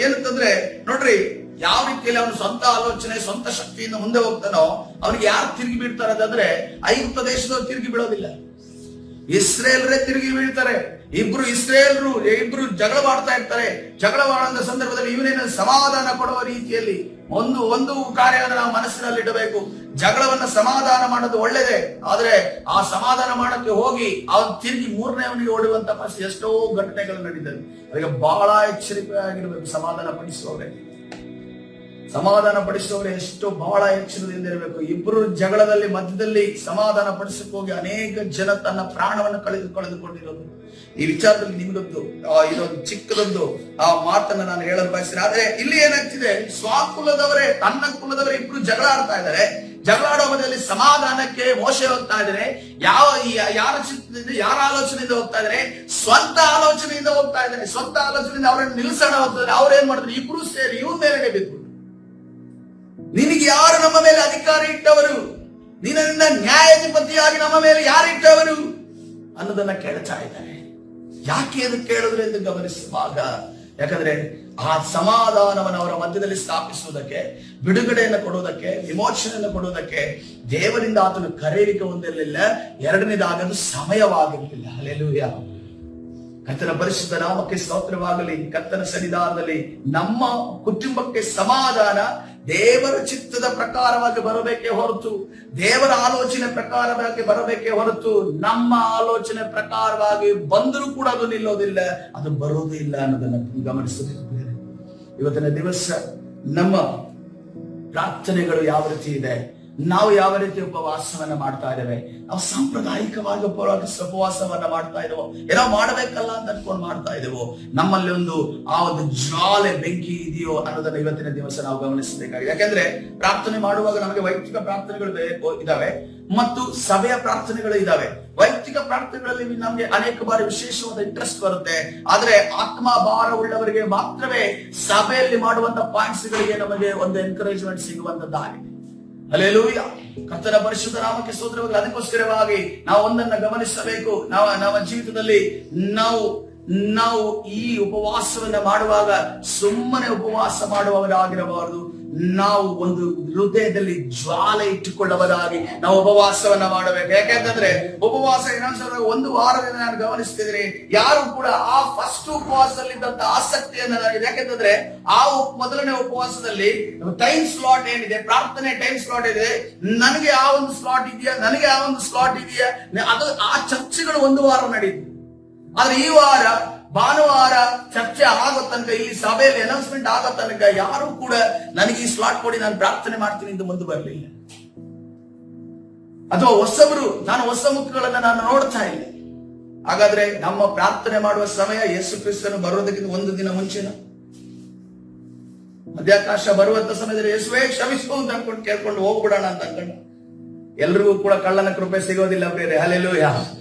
ಏನಂತಂದ್ರೆ ನೋಡ್ರಿ, ಯಾವ ರೀತಿಯಲ್ಲಿ ಅವನು ಸ್ವಂತ ಆಲೋಚನೆ ಸ್ವಂತ ಶಕ್ತಿಯಿಂದ ಮುಂದೆ ಹೋಗ್ತಾನೋ ಅವನಿಗೆ ಯಾರು ತಿರುಗಿ ಬೀಳ್ತಾರೆ ಅಂತಂದ್ರೆ ಐಗುಪ್ತ ದೇಶದವ್ರು ತಿರುಗಿ ಬೀಳೋದಿಲ್ಲ, ಇಸ್ರೇಲ್ರೇ ತಿರುಗಿ ಬೀಳ್ತಾರೆ. ಇಬ್ರು ಜಗಳ ಮಾಡ್ತಾ ಇರ್ತಾರೆ. ಜಗಳ ಮಾಡುವ ಸಂದರ್ಭದಲ್ಲಿ ಇವನೇನ ಸಮಾಧಾನ ಕೊಡುವ ರೀತಿಯಲ್ಲಿ ಒಂದು ಕಾರ್ಯವನ್ನು ನಾವು ಮನಸ್ಸಿನಲ್ಲಿ ಇಡಬೇಕು. ಜಗಳವನ್ನ ಸಮಾಧಾನ ಮಾಡೋದು ಒಳ್ಳೇದೇ, ಆದ್ರೆ ಆ ಸಮಾಧಾನ ಮಾಡಕ್ಕೆ ಹೋಗಿ ಅವನು ತಿರುಗಿ 3ನೇ ಅವನಿಗೆ ಓಡುವಂತ ಪರಿಸ್ಥಿತಿ ಎಷ್ಟೋ ಘಟನೆಗಳು ನಡೀತದೆ. ಅದಕ್ಕೆ ಬಹಳ ಎಚ್ಚರಿಕೆಯಾಗಿರ್ಬೇಕು. ಸಮಾಧಾನ ಪಡಿಸುವವರೇ ಎಷ್ಟು ಬಹಳ ಎಚ್ಚರದಿಂದ ಇರಬೇಕು. ಇಬ್ರು ಜಗಳದಲ್ಲಿ ಮಧ್ಯದಲ್ಲಿ ಸಮಾಧಾನ ಪಡಿಸಕ್ಕೆ ಹೋಗಿ ಅನೇಕ ಜನ ತನ್ನ ಪ್ರಾಣವನ್ನು ಕಳೆದುಕೊಂಡಿರೋದು. ಈ ವಿಚಾರದಲ್ಲಿ ನಿಮ್ದೊಂದು ಇದೊಂದು ಚಿಕ್ಕದೊಂದು ಆ ಮಾತನ್ನ ನಾನು ಹೇಳಲು ಬಯಸ್ತೇನೆ. ಆದ್ರೆ ಇಲ್ಲಿ ಏನಾಗ್ತಿದೆ, ಸ್ವಕುಲದವರೇ ತನ್ನ ಕುಲದವರೇ ಇಬ್ರು ಜಗಳ ಆಡ್ತಾ ಇದ್ದಾರೆ. ಜಗಳಾಡೋ ಮಧ್ಯದಲ್ಲಿ ಸಮಾಧಾನಕ್ಕೆ ಮೋಶೆ ಹೋಗ್ತಾ ಇದ್ದಾರೆ. ಯಾರ ಚಿತ್ತದಿಂದ, ಯಾರ ಆಲೋಚನೆಯಿಂದ ಹೋಗ್ತಾ ಇದ್ದಾರೆ? ಸ್ವಂತ ಆಲೋಚನೆಯಿಂದ ಹೋಗ್ತಾ ಇದ್ದಾರೆ. ಸ್ವಂತ ಆಲೋಚನೆಯಿಂದ ಅವರನ್ನು ನಿಲ್ಲಿಸೋಣ ಹೋಗ್ತಾರೆ. ಅವ್ರೇನ್ ಮಾಡಿದ್ರು? ಇಬ್ರು ಸೇರಿ ಇವನ್ ಮೇಲೆ ಬಿದ್ರು. ನಿನಗೆ ಯಾರು ನಮ್ಮ ಮೇಲೆ ಅಧಿಕಾರ ಇಟ್ಟವರು? ನಿನ್ನ ನ್ಯಾಯಾಧಿಪತಿಯಾಗಿ ನಮ್ಮ ಮೇಲೆ ಯಾರು ಇಟ್ಟವರು ಅನ್ನೋದನ್ನ ಕೇಳ್ತಾ ಇದ್ದಾರೆ. ಯಾಕೆ ಅದು ಕೇಳಿದ್ರೆ ಎಂದು ಗಮನಿಸುವಾಗ, ಯಾಕಂದ್ರೆ ಆ ಸಮಾಧಾನವನ್ನು ಅವರ ಮಧ್ಯದಲ್ಲಿ ಸ್ಥಾಪಿಸುವುದಕ್ಕೆ, ಬಿಡುಗಡೆಯನ್ನು ಕೊಡುವುದಕ್ಕೆ, ವಿಮೋಚನೆಯನ್ನು ಕೊಡುವುದಕ್ಕೆ ದೇವರಿಂದ ಆತನು ಕರೆಯಲಿಕ್ಕೆ ಹೊಂದಿರಲಿಲ್ಲ. 2ನೇದಾಗದು ಸಮಯವಾಗಿರಲಿಲ್ಲ. ಹಲ್ಲೆಲೂಯಾ. ಕರ್ತನ ಪರಿಶುದ್ಧ ನಾಮಕ್ಕೆ ಸ್ತೋತ್ರವಾಗಲಿ. ಕರ್ತನ ಸನ್ನಿಧಾನದಲ್ಲಿ ನಮ್ಮ ಕುಟುಂಬಕ್ಕೆ ಸಮಾಧಾನ ದೇವರ ಚಿತ್ತದ ಪ್ರಕಾರವಾಗಿ ಬರಬೇಕೇ ಹೊರತು, ದೇವರ ಆಲೋಚನೆ ಪ್ರಕಾರವಾಗಿ ಬರಬೇಕೇ ಹೊರತು, ನಮ್ಮ ಆಲೋಚನೆ ಪ್ರಕಾರವಾಗಿ ಬಂದರೂ ಕೂಡ ಅದು ನಿಲ್ಲೋದಿಲ್ಲ, ಅದು ಬರೋದೇ ಇಲ್ಲ ಅನ್ನೋದನ್ನು ಗಮನಿಸಬೇಕು. ಇವತ್ತಿನ ದಿವಸ ನಮ್ಮ ಪ್ರಾರ್ಥನೆಗಳು ಯಾವ ರೀತಿ ಇದೆ, ನಾವು ಯಾವ ರೀತಿ ಉಪವಾಸವನ್ನ ಮಾಡ್ತಾ ಇದ್ದೇವೆ? ನಾವು ಸಾಂಪ್ರದಾಯಿಕವಾಗಿ ಉಪವಾಸವನ್ನ ಮಾಡ್ತಾ ಇದ್ದೇವೋ, ಏನೋ ಮಾಡಬೇಕಲ್ಲ ಅಂತ ಅನ್ಕೊಂಡು ಮಾಡ್ತಾ ಇದ್ದೇವೋ, ನಮ್ಮಲ್ಲಿ ಆ ಒಂದು ಜ್ವಾಲೆ ಬೆಂಕಿ ಇದೆಯೋ ಅನ್ನೋದನ್ನ ಇವತ್ತಿನ ದಿವಸ ನಾವು ಗಮನಿಸಬೇಕಾಗಿದೆ. ಯಾಕಂದ್ರೆ ಪ್ರಾರ್ಥನೆ ಮಾಡುವಾಗ ನಮಗೆ ವೈಯಕ್ತಿಕ ಪ್ರಾರ್ಥನೆಗಳು ಇದಾವೆ ಮತ್ತು ಸಭೆಯ ಪ್ರಾರ್ಥನೆಗಳು ಇದಾವೆ. ವೈಯಕ್ತಿಕ ಪ್ರಾರ್ಥನೆಗಳಲ್ಲಿ ನಮಗೆ ಅನೇಕ ಬಾರಿ ವಿಶೇಷವಾದ ಇಂಟ್ರೆಸ್ಟ್ ಬರುತ್ತೆ, ಆದ್ರೆ ಆತ್ಮ ಭಾರ ಉಳ್ಳವರಿಗೆ ಮಾತ್ರವೇ ಸಭೆಯಲ್ಲಿ ಮಾಡುವಂತ ಪಾಯಿಂಟ್ಸ್ ಗಳಿಗೆ ನಮಗೆ ಒಂದು ಎನ್ಕರೇಜ್ಮೆಂಟ್ ಸಿಗುವಂತದ್ದಾಗಿದೆ. ಹಲ್ಲೆಲೂಯಾ. ಕರ್ತನ ಪರಿಶುದ್ಧ ನಾಮಕ್ಕೆ ಸ್ತೋತ್ರವಾಗಲಿ. ಅದಕ್ಕೋಸ್ಕರವಾಗಿ ನಾವು ಒಂದನ್ನ ಗಮನಿಸಬೇಕು. ನಮ್ಮ ಜೀವಿತದಲ್ಲಿ ನಾವು ಈ ಉಪವಾಸವನ್ನ ಮಾಡುವಾಗ ಸುಮ್ಮನೆ ಉಪವಾಸ ಮಾಡುವವರಾಗಿರಬಾರದು. ನಾವು ಒಂದು ಹೃದಯದಲ್ಲಿ ಜ್ವಾಲೆ ಇಟ್ಟುಕೊಳ್ಳುವುದಾಗಿ ನಾವು ಉಪವಾಸವನ್ನ ಮಾಡಬೇಕು. ಯಾಕೆಂತಂದ್ರೆ ಉಪವಾಸ ಇನ್ನೊಂದ್ಸಲ ಒಂದು ವಾರದಿಂದ ನಾನು ಗಮನಿಸ್ತಿದ್ದೀನಿ, ಯಾರು ಕೂಡ ಆ ಫಸ್ಟ್ ಉಪವಾಸದಲ್ಲಿ ಇದ್ದಂತ ಆಸಕ್ತಿಯನ್ನ, ಯಾಕೆಂತಂದ್ರೆ ಆ ಮೊದಲನೇ ಉಪವಾಸದಲ್ಲಿ ಟೈಮ್ ಸ್ಲಾಟ್ ಏನಿದೆ, ಪ್ರಾರ್ಥನೆ ಟೈಮ್ ಸ್ಲಾಟ್ ಇದೆ, ನನಗೆ ಆ ಒಂದು ಸ್ಲಾಟ್ ಇದೆಯಾ, ನನಗೆ ಆ ಒಂದು ಸ್ಲಾಟ್ ಇದೆಯಾ, ಅದು ಆ ಚರ್ಚೆಗಳು ಒಂದು ವಾರ ನಡೀತು. ಆದ್ರೆ ಈ ವಾರ ಭಾನುವಾರ ಚರ್ಚೆ ಆಗೋ ತನಕ, ಇಲ್ಲಿ ಸಭೆಯಲ್ಲಿ ಅನೌನ್ಸ್ಮೆಂಟ್ ಆಗೋ ತನಕ ಯಾರು ಕೂಡ ನನಗೆ ಈ ಸ್ಲಾಟ್ ಕೊಡಿ, ನಾನು ಪ್ರಾರ್ಥನೆ ಮಾಡ್ತೀನಿ ಎಂದು ಮುಂದೆ ಬರಲಿಲ್ಲ. ಅಥವಾ ನಾನು ಹೊಸ ಮುಖಗಳನ್ನ ನಾನು ನೋಡ್ತಾ ಇಲ್ಲ. ಹಾಗಾದ್ರೆ ನಮ್ಮ ಪ್ರಾರ್ಥನೆ ಮಾಡುವ ಸಮಯ ಯೇಸು ಕ್ರಿಸ್ತನು ಬರೋದಕ್ಕಿಂತ ಒಂದು ದಿನ ಮುಂಚೆನ, ಮಧ್ಯಾಕಾಶ ಬರುವಂತ ಸಮಯದಲ್ಲಿ ಯೇಸುವೇ ಕ್ಷಮಿಸು ಅಂತ ಅನ್ಕೊಂಡು ಕೇಳ್ಕೊಂಡು ಹೋಗ್ಬಿಡೋಣ ಅಂತ ಅನ್ಕೊಂಡು, ಎಲ್ರಿಗೂ ಕೂಡ ಕಳ್ಳನ ಕೃಪೆ ಸಿಗೋದಿಲ್ಲ ಪ್ರಿಯರೇ. ಹಲ್ಲೆಲೂಯಾ.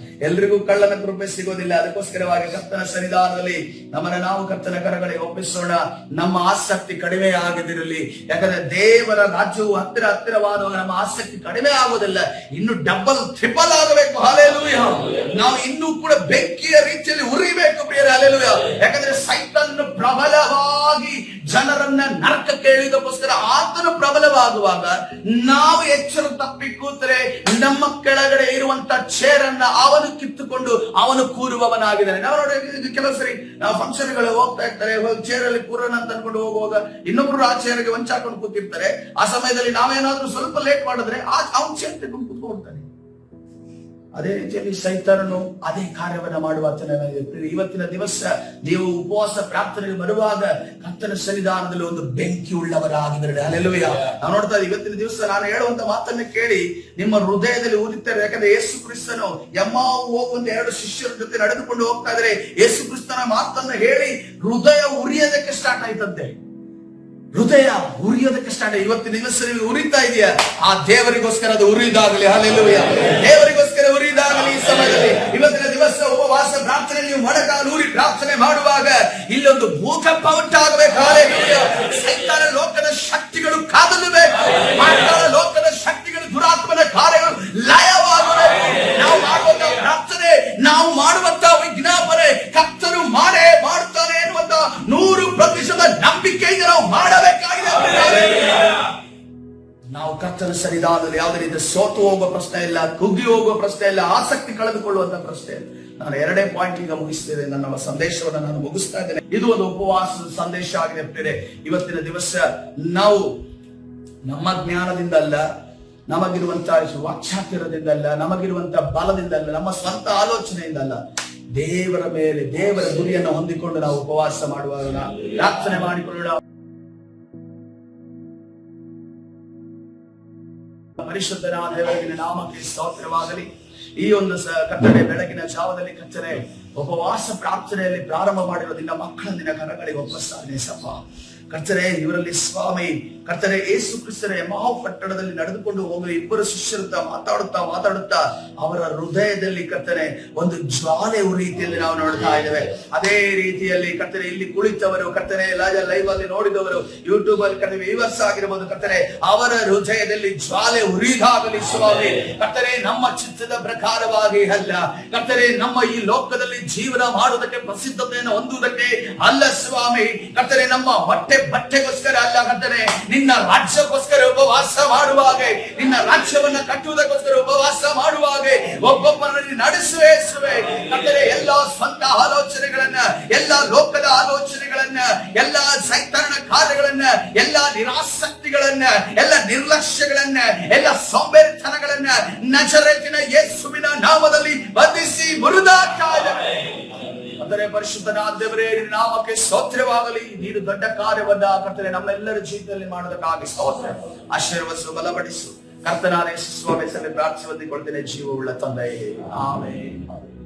ಎಲ್ರಿಗೂ ಕಳ್ಳನ ಕೃಪೆ ಸಿಗೋದಿಲ್ಲ. ಅದಕ್ಕೋಸ್ಕರವಾಗಿ ಕರ್ತನ ಸನ್ನಿಧಾನದಲ್ಲಿ ನಮ್ಮನ್ನ ನಾವು ಕರ್ತನ ಕರಗಳಿಗೆ ಒಪ್ಪಿಸೋಣ. ನಮ್ಮ ಆಸಕ್ತಿ ಕಡಿಮೆ ಆಗದಿರಲಿ. ಯಾಕಂದ್ರೆ ದೇವರ ರಾಜ್ಯವು ಹತ್ತಿರವಾದಾಗ ನಮ್ಮ ಆಸಕ್ತಿ ಕಡಿಮೆ ಆಗೋದಿಲ್ಲ, ಇನ್ನು ಡಬಲ್ ಟ್ರಿಪಲ್ ಆಗಬೇಕು. ಹಲ್ಲೆಲೂಯಾ. ನಾವು ಇನ್ನೂ ಕೂಡ ಬೆಂಕಿಯ ರೀತಿಯಲ್ಲಿ ಉರಿಬೇಕು ಪ್ರಿಯರೇ. ಹಲ್ಲೆಲೂಯಾ. ಯಾಕಂದ್ರೆ ಸೈತಾನನು ಪ್ರಬಲವಾಗಿ ಜನರನ್ನ ನರಕಕ್ಕೆ ಎಳೆಯೋದಕ್ಕೋಸ್ಕರ ಆತನು ಪ್ರಬಲವಾಗುವಾಗ ನಾವು ಎಚ್ಚರ ತಪ್ಪಿ ಕೂತರೆ ನಮ್ಮ ಕೆಳಗಡೆ ಇರುವಂತ ಚೇರನ್ನ ಅವನು ಕಿತ್ತುಕೊಂಡು ಅವನು ಕೂರುವವನಾಗಿದ್ದಾನೆ. ನಾವು ನೋಡಿ, ಕೆಲವು ಸರಿ ನಾವು ಫಂಕ್ಷನ್ಗಳು ಹೋಗ್ತಾ ಇರ್ತಾರೆ, ಚೇರಲ್ಲಿ ಕೂರೋಣ ಅಂತ ಅನ್ಕೊಂಡು ಹೋಗುವಾಗ ಇನ್ನೊಬ್ರು ಆ ಚೇರಿಗೆ ವಂಚಾಕೊಂಡು ಕೂತಿರ್ತಾರೆ. ಆ ಸಮಯದಲ್ಲಿ ನಾವೇನಾದ್ರೂ ಸ್ವಲ್ಪ ಲೇಟ್ ಮಾಡಿದ್ರೆ ಅವನ್ ಚೇರ್ ತಗೊಂಡು ಕೂತ್ಕೊಳ್ತಾನೆ. ಅದೇ ರೀತಿಯಲ್ಲಿ ಸೈತಾನನು ಅದೇ ಕಾರ್ಯವನ್ನ ಮಾಡುವ. ಇವತ್ತಿನ ದಿವಸ ನೀವು ಉಪವಾಸ ಪ್ರಾರ್ಥನೆಗೆ ಬರುವಾಗ ಕರ್ತನ ಸನ್ನಿಧಾನದಲ್ಲಿ ಒಂದು ಬೆಂಕಿ ಉಳ್ಳವರಾಗಿದ್ದಾರೆ. ಹಲ್ಲೆಲೂಯಾ. ನಾವು ನೋಡ್ತಾ ಇದ್ದೀವಿ, ಇವತ್ತಿನ ದಿವಸ ನಾನು ಹೇಳುವಂತ ಮಾತನ್ನ ಕೇಳಿ ನಿಮ್ಮ ಹೃದಯದಲ್ಲಿ ಊದಿತಾರೆ. ಯಾಕಂದ್ರೆ ಯೇಸು ಕ್ರಿಸ್ತನು ಎಮ್ಮಾವು ಹೋಗುವಂತ 2 ಶಿಷ್ಯರ ಜೊತೆ ನಡೆದುಕೊಂಡು ಹೋಗ್ತಾ ಇದ್ರೆ ಯೇಸು ಕ್ರಿಸ್ತನ ಮಾತನ್ನ ಹೇಳಿ ಹೃದಯ ಉರಿಯೋದಕ್ಕೆ ಸ್ಟಾರ್ಟ್ ಆಯ್ತಂತೆ. ಹೃದಯ ಉರಿಯೋದಕ್ಕೆ ಸ್ಟಾರ್ಟ್. ಇವತ್ತಿನ ದಿವಸ ನೀವು ಉರಿತಾ ಇದೆಯಾ? ಆ ದೇವರಿಗೋಸ್ಕರ ಅದು ಉರಿದಾಗಲಿ. ಹಲ್ಲೆಲೂಯಾ. ದೇವರಿಗೋಸ್ಕರ ಉರಿದಾಗಲಿ. ಈ ಸಮಯದಲ್ಲಿ ಇವತ್ತಿನ ದಿವಸ ಉಪವಾಸ ಪ್ರಾರ್ಥನೆ ನೀವು ಮೊಣಕಾಲೂರಿ ಪ್ರಾರ್ಥನೆ ಮಾಡುವಾಗ ಇಲ್ಲೊಂದು ಭೂಕಂಪ ಉಂಟಾಗಬೇಕು. ಹಲ್ಲೆಲೂಯಾ. ಸೈತಾನ ಲೋಕದ ಶಕ್ತಿಗಳು ಕಾದಲಬೇಕು. ಪಾತಾಳ ಲೋಕದ ಶಕ್ತಿಗಳು, ದುರಾತ್ಮನ ಕಾರ್ಯಗಳು ಲಯವಾಗಬೇಕು. ನಾವು ಮಾಡುವಂತ ಪ್ರಾರ್ಥನೆ, ನಾವು ಮಾಡುವಂತ ವಿಜ್ಞಾಪನೆ ಕರ್ತನು ಮಾಡೇ ಮಾಡುತ್ತಾನೆ ಎನ್ನುವಂತ 100% ನಂಬಿಕೆಯಿಂದ ನಾವು ಮಾಡಬೇಕಾಗಿದೆ. ನಾವು ಕರ್ತನ ಸನ್ನಿಧಾನದಲ್ಲಿ ಯಾವುದೇ ರೀತಿ ಸೋತು ಹೋಗುವ ಪ್ರಶ್ನೆ ಇಲ್ಲ, ಕುಗ್ಗಿ ಹೋಗುವ ಪ್ರಶ್ನೆ ಇಲ್ಲ, ಆಸಕ್ತಿ ಕಳೆದುಕೊಳ್ಳುವಂತ ಪ್ರಶ್ನೆ ಇಲ್ಲ. ನಾನು 2ನೇ ಪಾಯಿಂಟ್ ಈಗ ಮುಗಿಸ್ತೇನೆ. ನನ್ನ ಸಂದೇಶವನ್ನು ನಾನು ಮುಗಿಸ್ತಾ ಇದ್ದೇನೆ. ಇದು ಒಂದು ಉಪವಾಸದ ಸಂದೇಶ ಆಗಿದೆ ಪ್ರಿಯರೇ. ಇವತ್ತಿನ ದಿವಸ ನಾವು ನಮ್ಮ ಜ್ಞಾನದಿಂದ ಅಲ್ಲ, ನಮಗಿರುವಂತಹ ವಾಕ್ಚಾತುರ್ಯದಿಂದ ಅಲ್ಲ, ನಮಗಿರುವಂತಹ ಬಲದಿಂದ ಅಲ್ಲ, ನಮ್ಮ ಸ್ವಂತ ಆಲೋಚನೆಯಿಂದ ಅಲ್ಲ, ದೇವರ ಮೇಲೆ ದೇವರ ಗುರಿಯನ್ನು ಹೊಂದಿಕೊಂಡು ನಾವು ಉಪವಾಸ ಮಾಡುವಾಗ ಪ್ರಾರ್ಥನೆ ಮಾಡಿಕೊಳ್ಳೋಣ. ಪರಿಶುದ್ಧನಾದ ದೇವರ ನಾಮಕ್ಕೆ ಸ್ತೋತ್ರವಾಗಲಿ. ಈ ಒಂದು ಕರ್ತನೆ ಬೆಳಗಿನ ಜಾವದಲ್ಲಿ ಕರ್ತನೆ ಉಪವಾಸ ಪ್ರಾರ್ಥನೆಯಲ್ಲಿ ಪ್ರಾರಂಭ ಮಾಡಿರೋ ನಿನ್ನ ಮಕ್ಕಳ ನಿನ್ನ ಕರಗಳಿಗೆ ಒಪ್ಪಿಸ್ತಾನೆ ಸಪ್ಪ. ಕರ್ತನೆ ಇವರಲ್ಲಿ ಸ್ವಾಮಿ ಕರ್ತನೆ ಯೇಸು ಕ್ರಿಸ್ತನ ಎಮ್ಮಾವು ಪಟ್ಟಣದಲ್ಲಿ ನಡೆದುಕೊಂಡು ಹೋಗುವ 2 ಶಿಷ್ಯರುತ್ತ ಮಾತಾಡುತ್ತಾ ಅವರ ಹೃದಯದಲ್ಲಿ ಕರ್ತನೆ ಒಂದು ಜ್ವಾಲೆ ರೀತಿಯಲ್ಲಿ ನಾವು ನೋಡ್ತಾ ಇದ್ದೇವೆ. ಅದೇ ರೀತಿಯಲ್ಲಿ ಕರ್ತನೆ ಇಲ್ಲಿ ಕುಳಿತವರು ಕರ್ತನೆ ಲೈವ್ ಅಲ್ಲಿ ನೋಡಿದವರು, ಯೂಟ್ಯೂಬ್ ಅಲ್ಲಿ ಕರ್ತನೆ ವ್ಯೂವರ್ಸ್ ಆಗಿರಬಹುದು, ಕರ್ತನೆ ಅವರ ಹೃದಯದಲ್ಲಿ ಜ್ವಾಲೆ ಉರಿದಾಗಲಿ ಸ್ವಾಮಿ. ಕರ್ತನೆ ನಮ್ಮ ಚಿತ್ತದ ಪ್ರಕಾರವಾಗಿ ಅಲ್ಲ, ಕರ್ತನೆ ನಮ್ಮ ಈ ಲೋಕದಲ್ಲಿ ಜೀವನ ಮಾಡುವುದಕ್ಕೆ ಪ್ರಸಿದ್ಧತೆಯನ್ನು ಹೊಂದುವುದಕ್ಕೆ ಅಲ್ಲ ಸ್ವಾಮಿ. ಕರ್ತನೆ ನಮ್ಮ ಹೊಟ್ಟೆ ಬಟ್ಟೆಗೋಸ್ಕರ ಅಲ್ಲ ಕರ್ತನೆ, ನಿನ್ನ ರಾಜ್ಯಕ್ಕೋಸ್ಕರ ಉಪವಾಸ ಮಾಡುವಾಗ, ನಿನ್ನ ರಾಜ್ಯವನ್ನ ಕಟ್ಟುವುದಕ್ಕೋಸ್ಕರ ಉಪವಾಸ ಮಾಡುವಾಗ ಒಬ್ಬೊಬ್ಬರನ್ನು ನಡೆಸುವೆ ಯೇಸುವೆ. ಕರ್ತನೆ, ಎಲ್ಲಾ ಸ್ವಂತ ಆಲೋಚನೆಗಳನ್ನ, ಎಲ್ಲಾ ಲೋಕದ ಆಲೋಚನೆಗಳನ್ನ, ಎಲ್ಲಾ ಸೈತಾನನ ಕಾರ್ಯಗಳನ್ನ, ಎಲ್ಲಾ ನಿರಾಸಕ್ತಿಗಳನ್ನ, ಎಲ್ಲ ನಿರ್ಲಕ್ಷ್ಯಗಳನ್ನ, ಎಲ್ಲ ಸೋಂಬೇರಿತನಗಳನ್ನ ನಜರೇತಿನ ಯೇಸುವಿನ ನಾಮದಲ್ಲಿ ಬಂಧಿಸಿ ಮುರಿದಾಡ್ತಾ ಇದ್ದೇವೆ. ಅಂದರೆ ಪರಿಶುದ್ಧನಾದ ದೇವರೇ, ನಿನ್ನ ನಾಮಕ್ಕೆ ಸ್ತೋತ್ರವಾಗಲಿ. ನೀನು ದೊಡ್ಡ ಕಾರ್ಯವನ್ನ ಕರ್ತನೆ ನಮ್ಮೆಲ್ಲರ ಜೀವಿತದಲ್ಲಿ ಮಾಡೋದಕ್ಕಾಗಿ ಸ್ತೋತ್ರ. ಆಶೀರ್ವದಿಸು, ಬಲಪಡಿಸು. ಕರ್ತನಾದ ಯೇಸು ಸ್ವಾಮಿ ಹೆಸರಲ್ಲಿ ಪ್ರಾರ್ಥಿಸಿ ಹೊಂದಿಕೊಳ್ತೇನೆ, ಜೀವವುಳ್ಳ ತಂದೆಯೇ, ಆಮೆನ್.